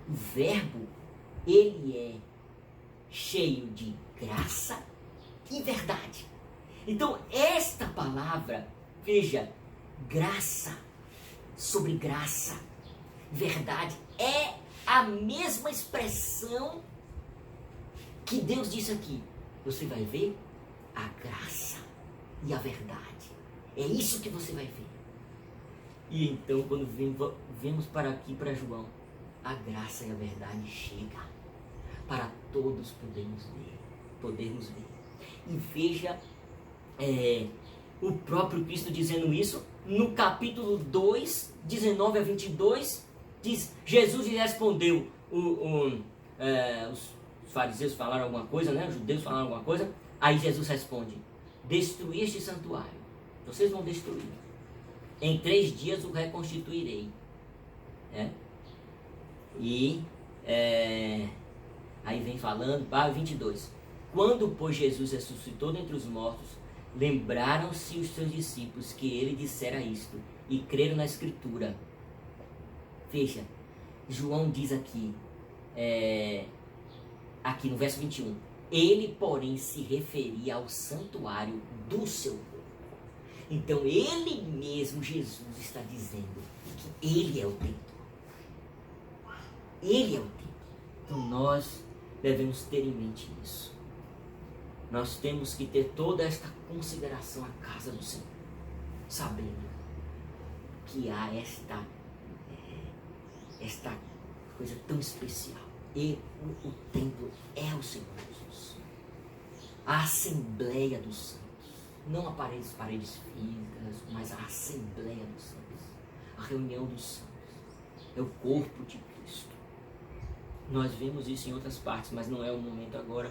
o verbo, ele é cheio de graça e verdade. Então, esta palavra, veja, graça sobre graça, verdade, é a mesma expressão que Deus disse aqui. Você vai ver a graça e a verdade. É isso que você vai ver. E então, quando vemos para aqui, para João, a graça e a verdade chega para todos podermos ver. E veja o próprio Cristo dizendo isso no capítulo 2, 19 a 22, diz: Jesus lhe respondeu, os fariseus falaram alguma coisa, né? Os judeus falaram alguma coisa, aí Jesus responde: destruí este santuário, vocês vão destruir, em 3 dias o reconstituirei. Aí vem falando, 22. Quando, pois, Jesus ressuscitou dentre os mortos, lembraram-se os seus discípulos que ele dissera isto, e creram na Escritura. Veja, João diz aqui no verso 21, ele, porém, se referia ao santuário do seu corpo. Então, ele mesmo, Jesus, está dizendo que ele é o templo. Ele é o templo. Então, nós devemos ter em mente isso. Nós temos que ter toda esta consideração à casa do Senhor, sabendo que há esta coisa tão especial. E o templo é o Senhor Jesus. A Assembleia dos Santos. Não paredes físicas, mas a Assembleia dos Santos. A reunião dos santos. É o corpo de Cristo. Nós vemos isso em outras partes, mas não é o momento agora.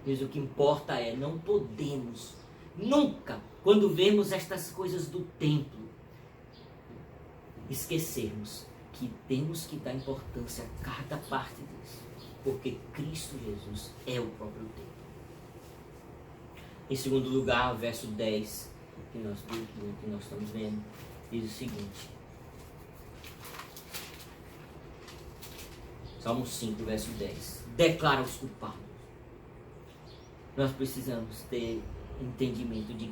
Mas o que importa é, não podemos nunca, quando vemos estas coisas do templo, esquecermos que temos que dar importância a cada parte disso, porque Cristo Jesus é o próprio templo. Em segundo lugar, o verso 10 que nós estamos vendo, diz o seguinte: Salmo 5, verso 10. Declara os culpados. Nós precisamos ter entendimento de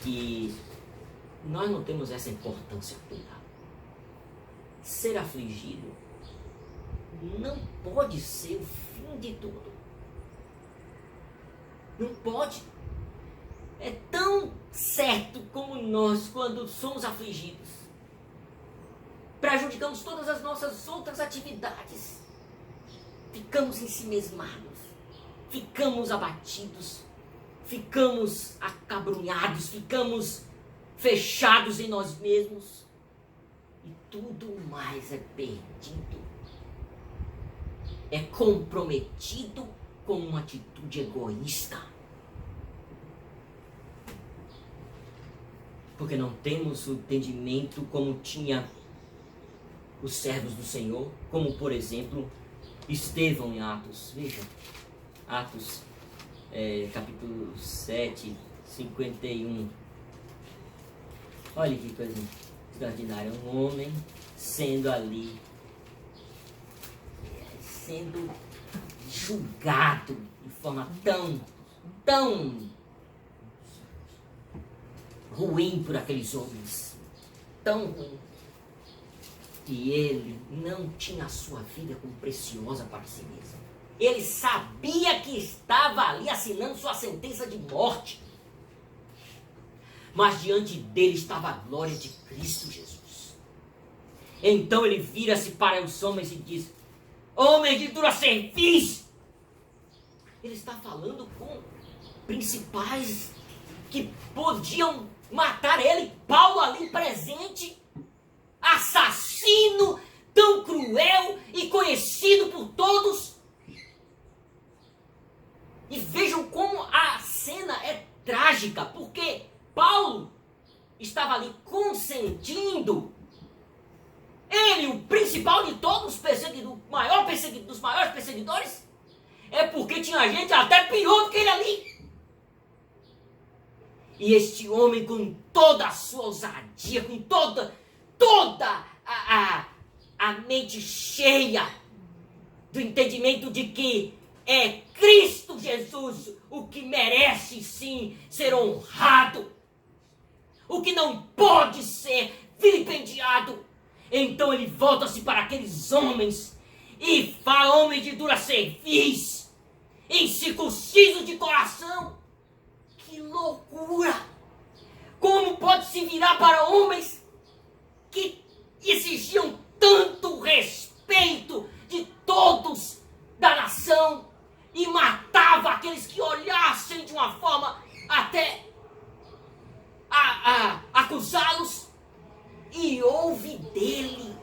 que nós não temos essa importância toda. Ser afligido não pode ser o fim de tudo. Não pode. É tão certo como nós, quando somos afligidos, prejudicamos todas as nossas outras atividades. Ficamos ensimesmados, ficamos abatidos, ficamos acabrunhados, fechados em nós mesmos, e tudo mais é perdido, é comprometido com uma atitude egoísta. Porque não temos o entendimento como tinha os servos do Senhor, como por exemplo Estevão em Atos. Veja, Atos capítulo 7, 51. Olha que coisa extraordinária. Um homem sendo ali, sendo julgado de forma tão ruim por aqueles homens, tão ruim. E ele não tinha a sua vida como preciosa para si mesmo. Ele sabia que estava ali assinando sua sentença de morte. Mas diante dele estava a glória de Cristo Jesus. Então ele vira-se para os homens e diz: homens de dura cerviz. Ele está falando com principais que podiam matar ele. Paulo ali presente, assassino tão cruel e conhecido por todos. E vejam como a cena é trágica, porque Paulo estava ali consentindo. Ele, o principal de todos os perseguidores, dos maiores perseguidores, é porque tinha gente até pior do que ele ali. E este homem, com toda a sua ousadia, com toda a mente cheia do entendimento de que é Cristo Jesus o que merece sim ser honrado, o que não pode ser vilipendiado. Então ele volta-se para aqueles homens e fala: homem de dura cerviz, incircunciso de coração. Que loucura! Como pode se virar para homens que exigiam tanto respeito de todos da nação e matava aqueles que olhassem de uma forma até acusá-los? E ouve dele,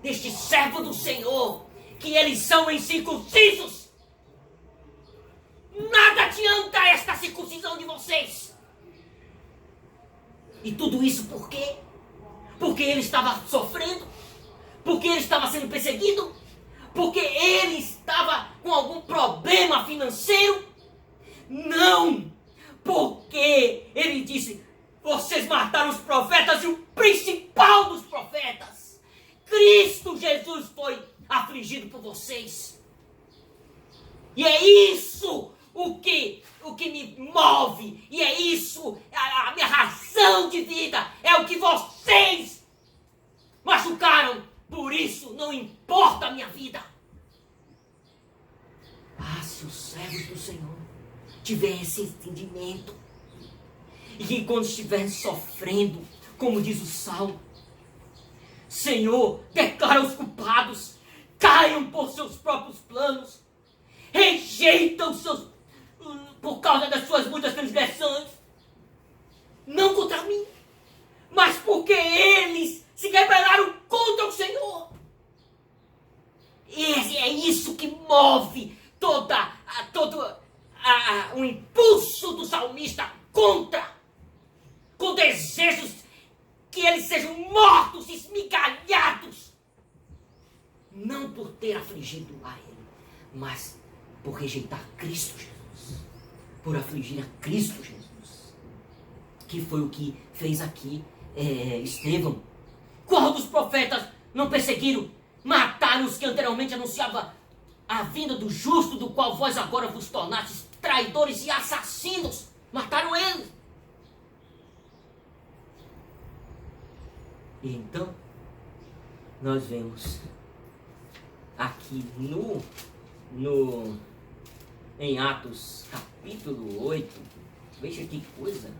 deste servo do Senhor, que eles são incircuncisos. Nada adianta esta circuncisão de vocês. E tudo isso por quê? Porque ele estava sofrendo? Porque ele estava sendo perseguido? Porque ele estava com algum problema financeiro? Não! Porque ele disse: vocês mataram os profetas e o principal dos profetas, Cristo Jesus, foi afligido por vocês. E é isso o que me move, e é isso a minha razão de vida, é o que vocês machucaram, por isso não importa a minha vida. Ah, se os servos do Senhor tiverem esse entendimento, e que quando estiverem sofrendo, como diz o Salmo, Senhor, declara os culpados, caiam por seus próprios planos, rejeitam por causa das suas muitas transgressões, não contra mim, mas porque eles se rebelaram contra o Senhor. É isso que move todo o impulso do salmista com desejos que eles sejam mortos, esmigalhados, não por ter afligido a ele, mas por rejeitar Cristo Jesus, por afligir a Cristo Jesus, que foi o que fez aqui Estevão. Qual dos profetas não perseguiram, mataram os que anteriormente anunciavam a vinda do justo, do qual vós agora vos tornastes traidores e assassinos? Mataram ele. E então, nós vemos aqui em Atos capítulo 8, veja que coisa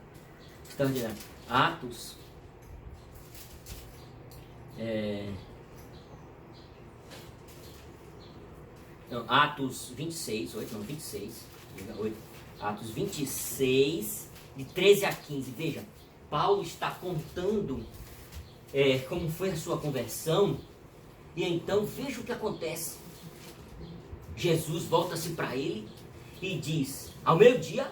extraordinária. Atos 26, 8, Atos 26, de 13 a 15, veja, Paulo está contando como foi a sua conversão. E então veja o que acontece. Jesus volta-se para ele e diz: ao meio-dia,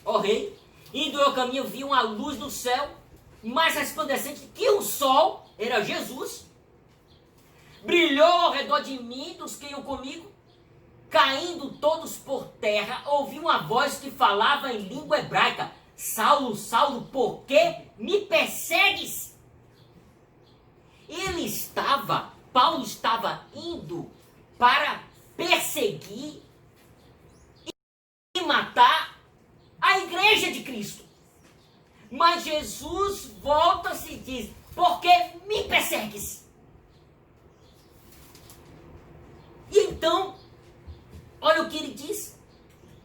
ó rei, indo eu ao caminho, vi uma luz no céu, mais resplandecente que o sol, era Jesus. Brilhou ao redor de mim, dos que iam comigo. Caindo todos por terra, ouvi uma voz que falava em língua hebraica: Saulo, Saulo, por que me persegues? Paulo estava indo para perseguir e matar a igreja de Cristo. Mas Jesus volta-se e diz: por que me persegues? E então, olha o que ele diz: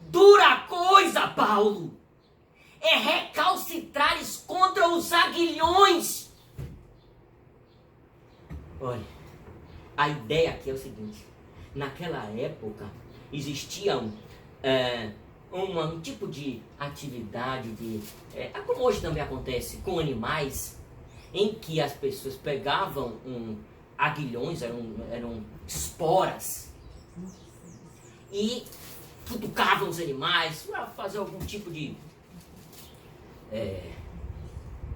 dura coisa, Paulo, é recalcitrares contra os aguilhões. Olha, a ideia aqui é o seguinte: naquela época existia um tipo de atividade, como hoje também acontece com animais, em que as pessoas pegavam aguilhões, eram esporas, e futucavam os animais para fazer algum tipo de,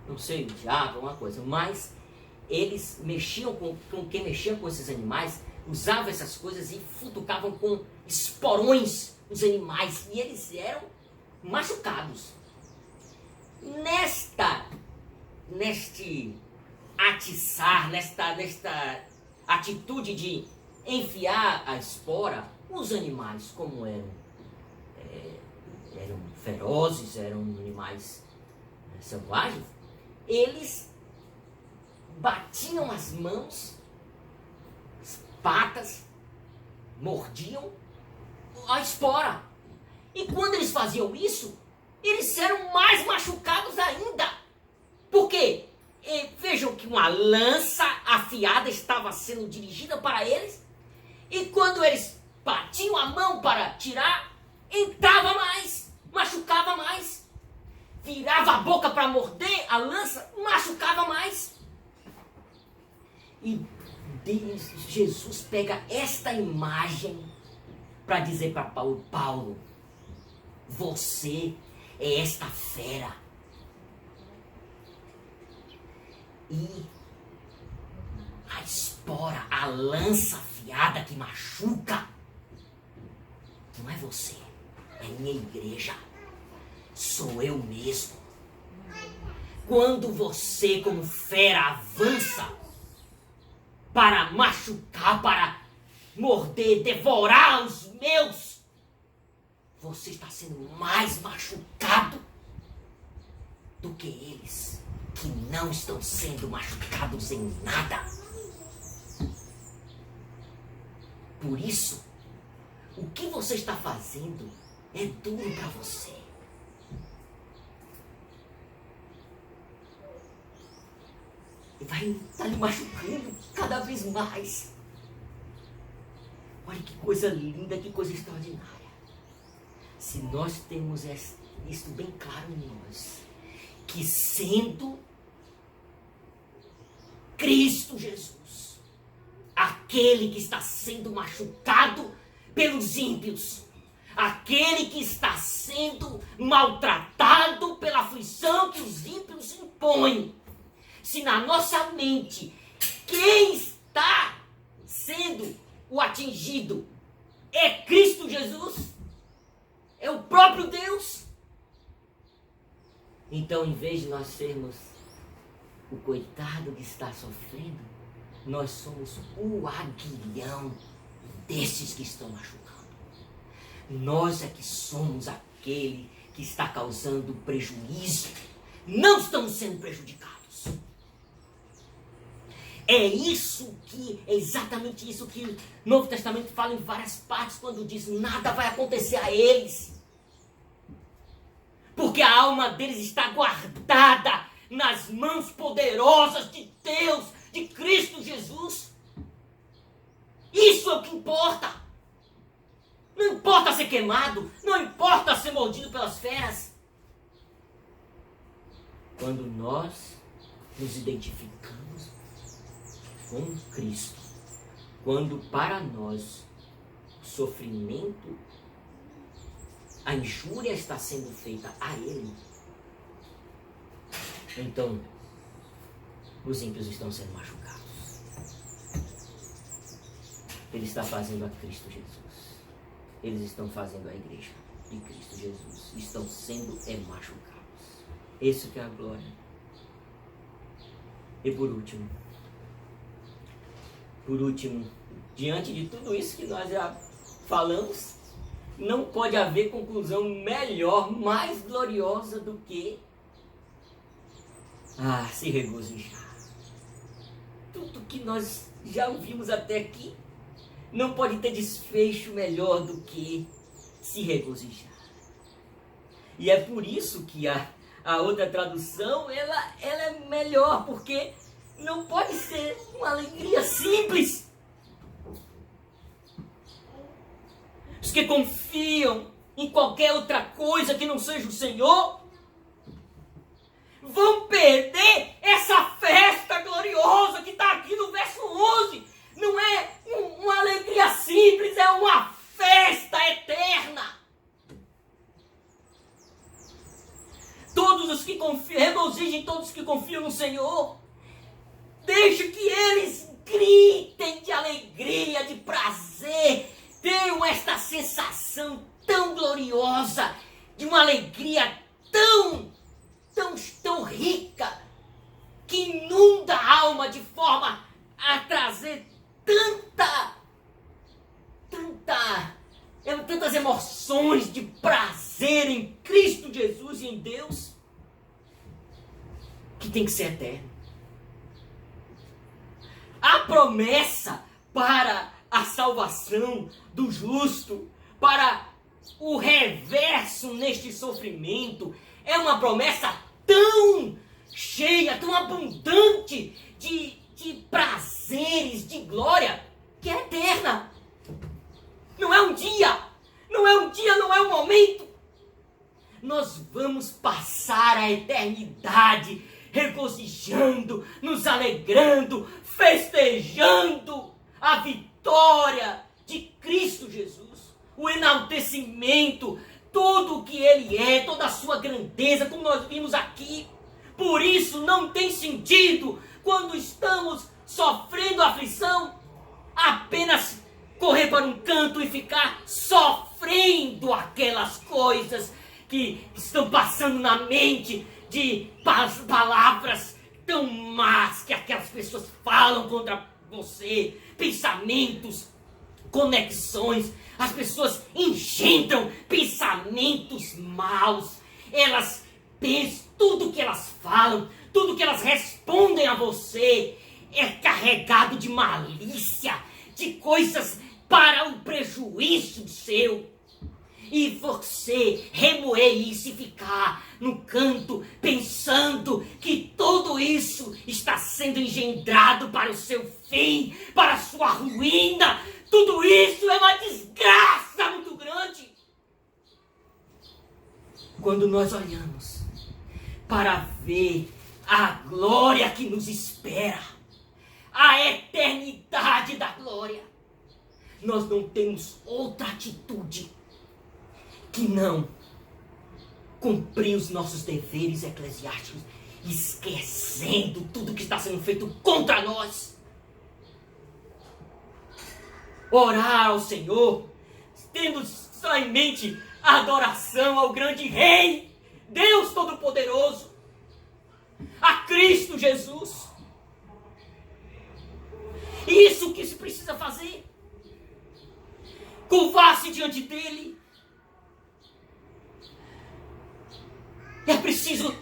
não sei, diabo, alguma coisa. Mas eles mexiam com quem mexia com esses animais, usavam essas coisas e futucavam com esporões os animais, e eles eram machucados. Neste atiçar, nesta atitude de enfiar a espora, os animais, como eram ferozes, eram animais selvagens, eles batiam as mãos, as patas, mordiam a espora. E quando eles faziam isso, eles eram mais machucados ainda. Por quê? Vejam que uma lança afiada estava sendo dirigida para eles, e quando eles batiam a mão para tirar, entrava mais, machucava mais. Virava a boca para morder a lança, machucava mais. E Jesus pega esta imagem para dizer para Paulo: Paulo, você é esta fera. E a espora, a lança afiada que machuca, não é você, é minha igreja, sou eu mesmo. Quando você, como fera, avança para machucar, para morder, devorar os meus, você está sendo mais machucado do que eles, que não estão sendo machucados em nada. Por isso, o que você está fazendo é duro para você. E vai estar lhe machucando cada vez mais. Olha que coisa linda, que coisa extraordinária. Se nós temos isso bem claro em nós, que sendo Cristo Jesus, aquele que está sendo machucado pelos ímpios, aquele que está sendo maltratado pela aflição que os ímpios impõem, se na nossa mente quem está sendo o atingido é Cristo Jesus, é o próprio Deus, então, em vez de nós sermos o coitado que está sofrendo, nós somos o aguilhão desses que estão machucando. Nós é que somos aquele que está causando prejuízo. Não estamos sendo prejudicados. É exatamente isso que o Novo Testamento fala em várias partes, quando diz: nada vai acontecer a eles, porque a alma deles está guardada nas mãos poderosas de Deus, de Cristo Jesus. Isso é o que importa. Não importa ser queimado, não importa ser mordido pelas feras. quando nós nos identificamos com Cristo, quando para nós o sofrimento, a injúria está sendo feita a Ele, então os ímpios estão sendo machucados. Ele está fazendo a Cristo Jesus. Eles estão fazendo a igreja de Cristo Jesus. Estão sendo machucados. Isso que é a glória. E por último, diante de tudo isso que nós já falamos, não pode haver conclusão melhor, mais gloriosa do que se regozijar. Tudo que nós já ouvimos até aqui não pode ter desfecho melhor do que se regozijar. E é por isso que a outra tradução ela é melhor, porque não pode ser uma alegria simples. Os que confiam em qualquer outra coisa que não seja o Senhor vão perder essa festa gloriosa que está aqui no verso 11. Não é uma alegria simples, é uma festa eterna. Todos os que confiam, regozijem todos os que confiam no Senhor. Deixe que eles gritem de alegria, de prazer. Tenham esta sensação tão gloriosa, de uma alegria tão rica, que inunda a alma de forma a trazer tantas emoções de prazer em Cristo Jesus e em Deus, que tem que ser eterno. A promessa para a salvação do justo, para o reverso neste sofrimento, é uma promessa tão cheia, tão abundante de prazeres, de glória, que é eterna. Não é um dia, não é um momento. Nós vamos passar a eternidade regozijando, nos alegrando, festejando a vitória de Cristo Jesus, o enaltecimento, tudo o que Ele é, toda a sua grandeza, como nós vimos aqui. Por isso não tem sentido, quando estamos sofrendo aflição, apenas correr para um canto e ficar sofrendo aquelas coisas que estão passando na mente, de palavras tão más que aquelas pessoas falam contra você, pensamentos, conexões. As pessoas engendram pensamentos maus. Elas pensam, tudo que elas falam, tudo que elas respondem a você é carregado de malícia, de coisas para o prejuízo seu. E você remoer isso e ficar no canto pensando que tudo isso está sendo engendrado para o seu fim, para a sua ruína. Tudo isso é uma desgraça muito grande. Quando nós olhamos para ver a glória que nos espera, a eternidade da glória, nós não temos outra atitude que não cumprir os nossos deveres eclesiásticos, esquecendo tudo que está sendo feito contra nós. Orar ao Senhor, tendo só em mente a adoração ao grande Rei, Deus Todo-Poderoso, a Cristo Jesus. Isso que se precisa fazer. Curvar-se diante dele. É preciso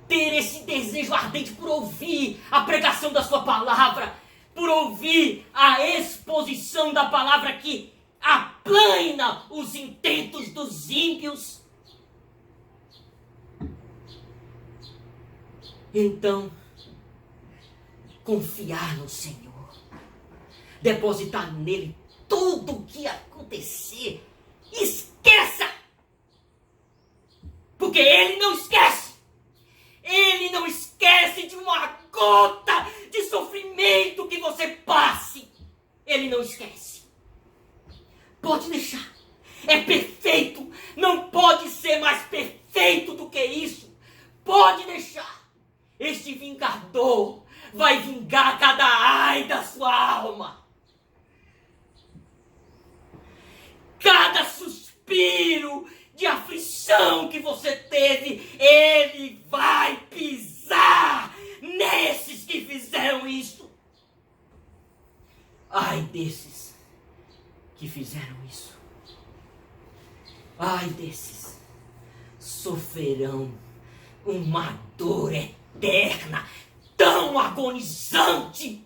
ter esse desejo ardente por ouvir a pregação da sua palavra, por ouvir a exposição da palavra que aplana os intentos dos ímpios. Então, confiar no Senhor, depositar nele tudo o que acontecer. Esqueça! Porque Ele não esquece. Ele não esquece isso. Pode deixar. Este vingador vai vingar cada ai da sua alma. Cada suspiro de aflição que você teve, ele vai pisar nesses que fizeram isso. Ai desses que fizeram isso. Ai desses sofrerão uma dor eterna, tão agonizante,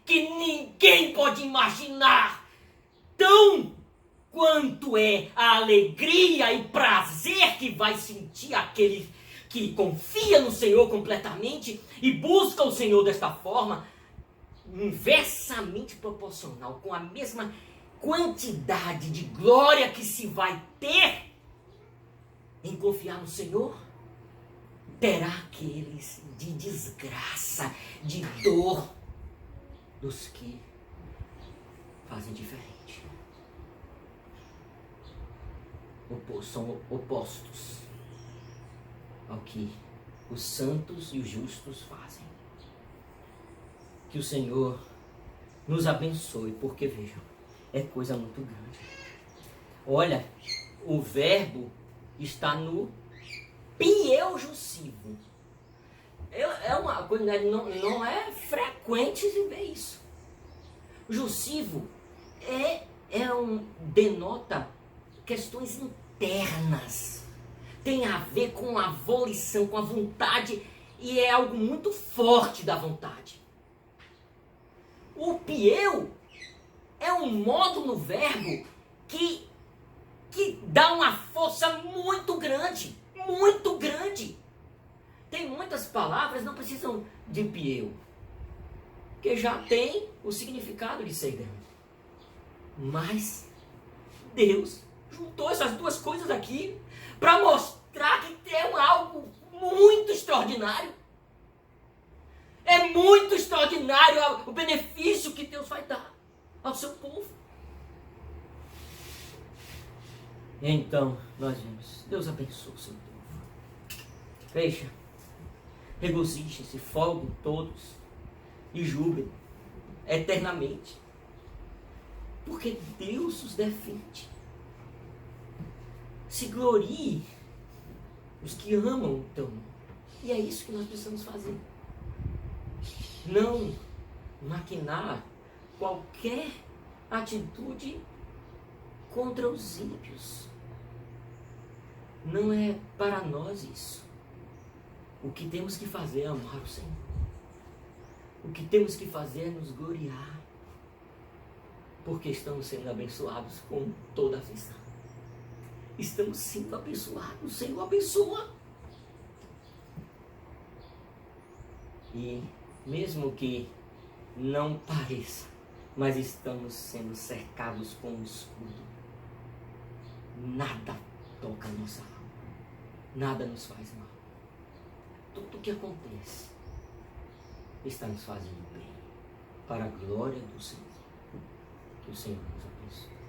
que ninguém pode imaginar, tão quanto é a alegria e prazer que vai sentir aquele que confia no Senhor completamente e busca o Senhor desta forma, inversamente proporcional, com a mesma quantidade de glória que se vai ter em confiar no Senhor, terá aqueles de desgraça, de dor, dos que fazem diferente. São opostos ao que os santos e os justos fazem. Que o Senhor nos abençoe, porque vejam, é coisa muito grande. Olha, o verbo está no pieu jussivo. É uma coisa, não é frequente se ver isso. Jussivo denota questões internas. Tem a ver com a volição, com a vontade, e é algo muito forte da vontade. O pieu é um modo no verbo que dá uma força muito grande, muito grande. Tem muitas palavras que não precisam de pieu, que já tem o significado de ser grande. Mas Deus juntou essas duas coisas aqui para mostrar que tem algo muito extraordinário. É muito extraordinário o benefício que Deus vai dar ao seu povo. Então, nós vemos, Deus abençoe o seu povo. Veja, regozijem-se, folguem todos e jubilem eternamente, porque Deus os defende. Se glorie os que amam o teu nome. E é isso que nós precisamos fazer. Não maquinar qualquer atitude contra os ímpios. Não é para nós isso. O que temos que fazer é amar o Senhor. O que temos que fazer é nos gloriar, porque estamos sendo abençoados com toda a aflição. Estamos sendo abençoados. O Senhor abençoa. E mesmo que não pareça, mas estamos sendo cercados com um escudo. Nada toca a nossa alma. Nada nos faz mal. Tudo o que acontece está nos fazendo bem, para a glória do Senhor. Que o Senhor nos abençoe.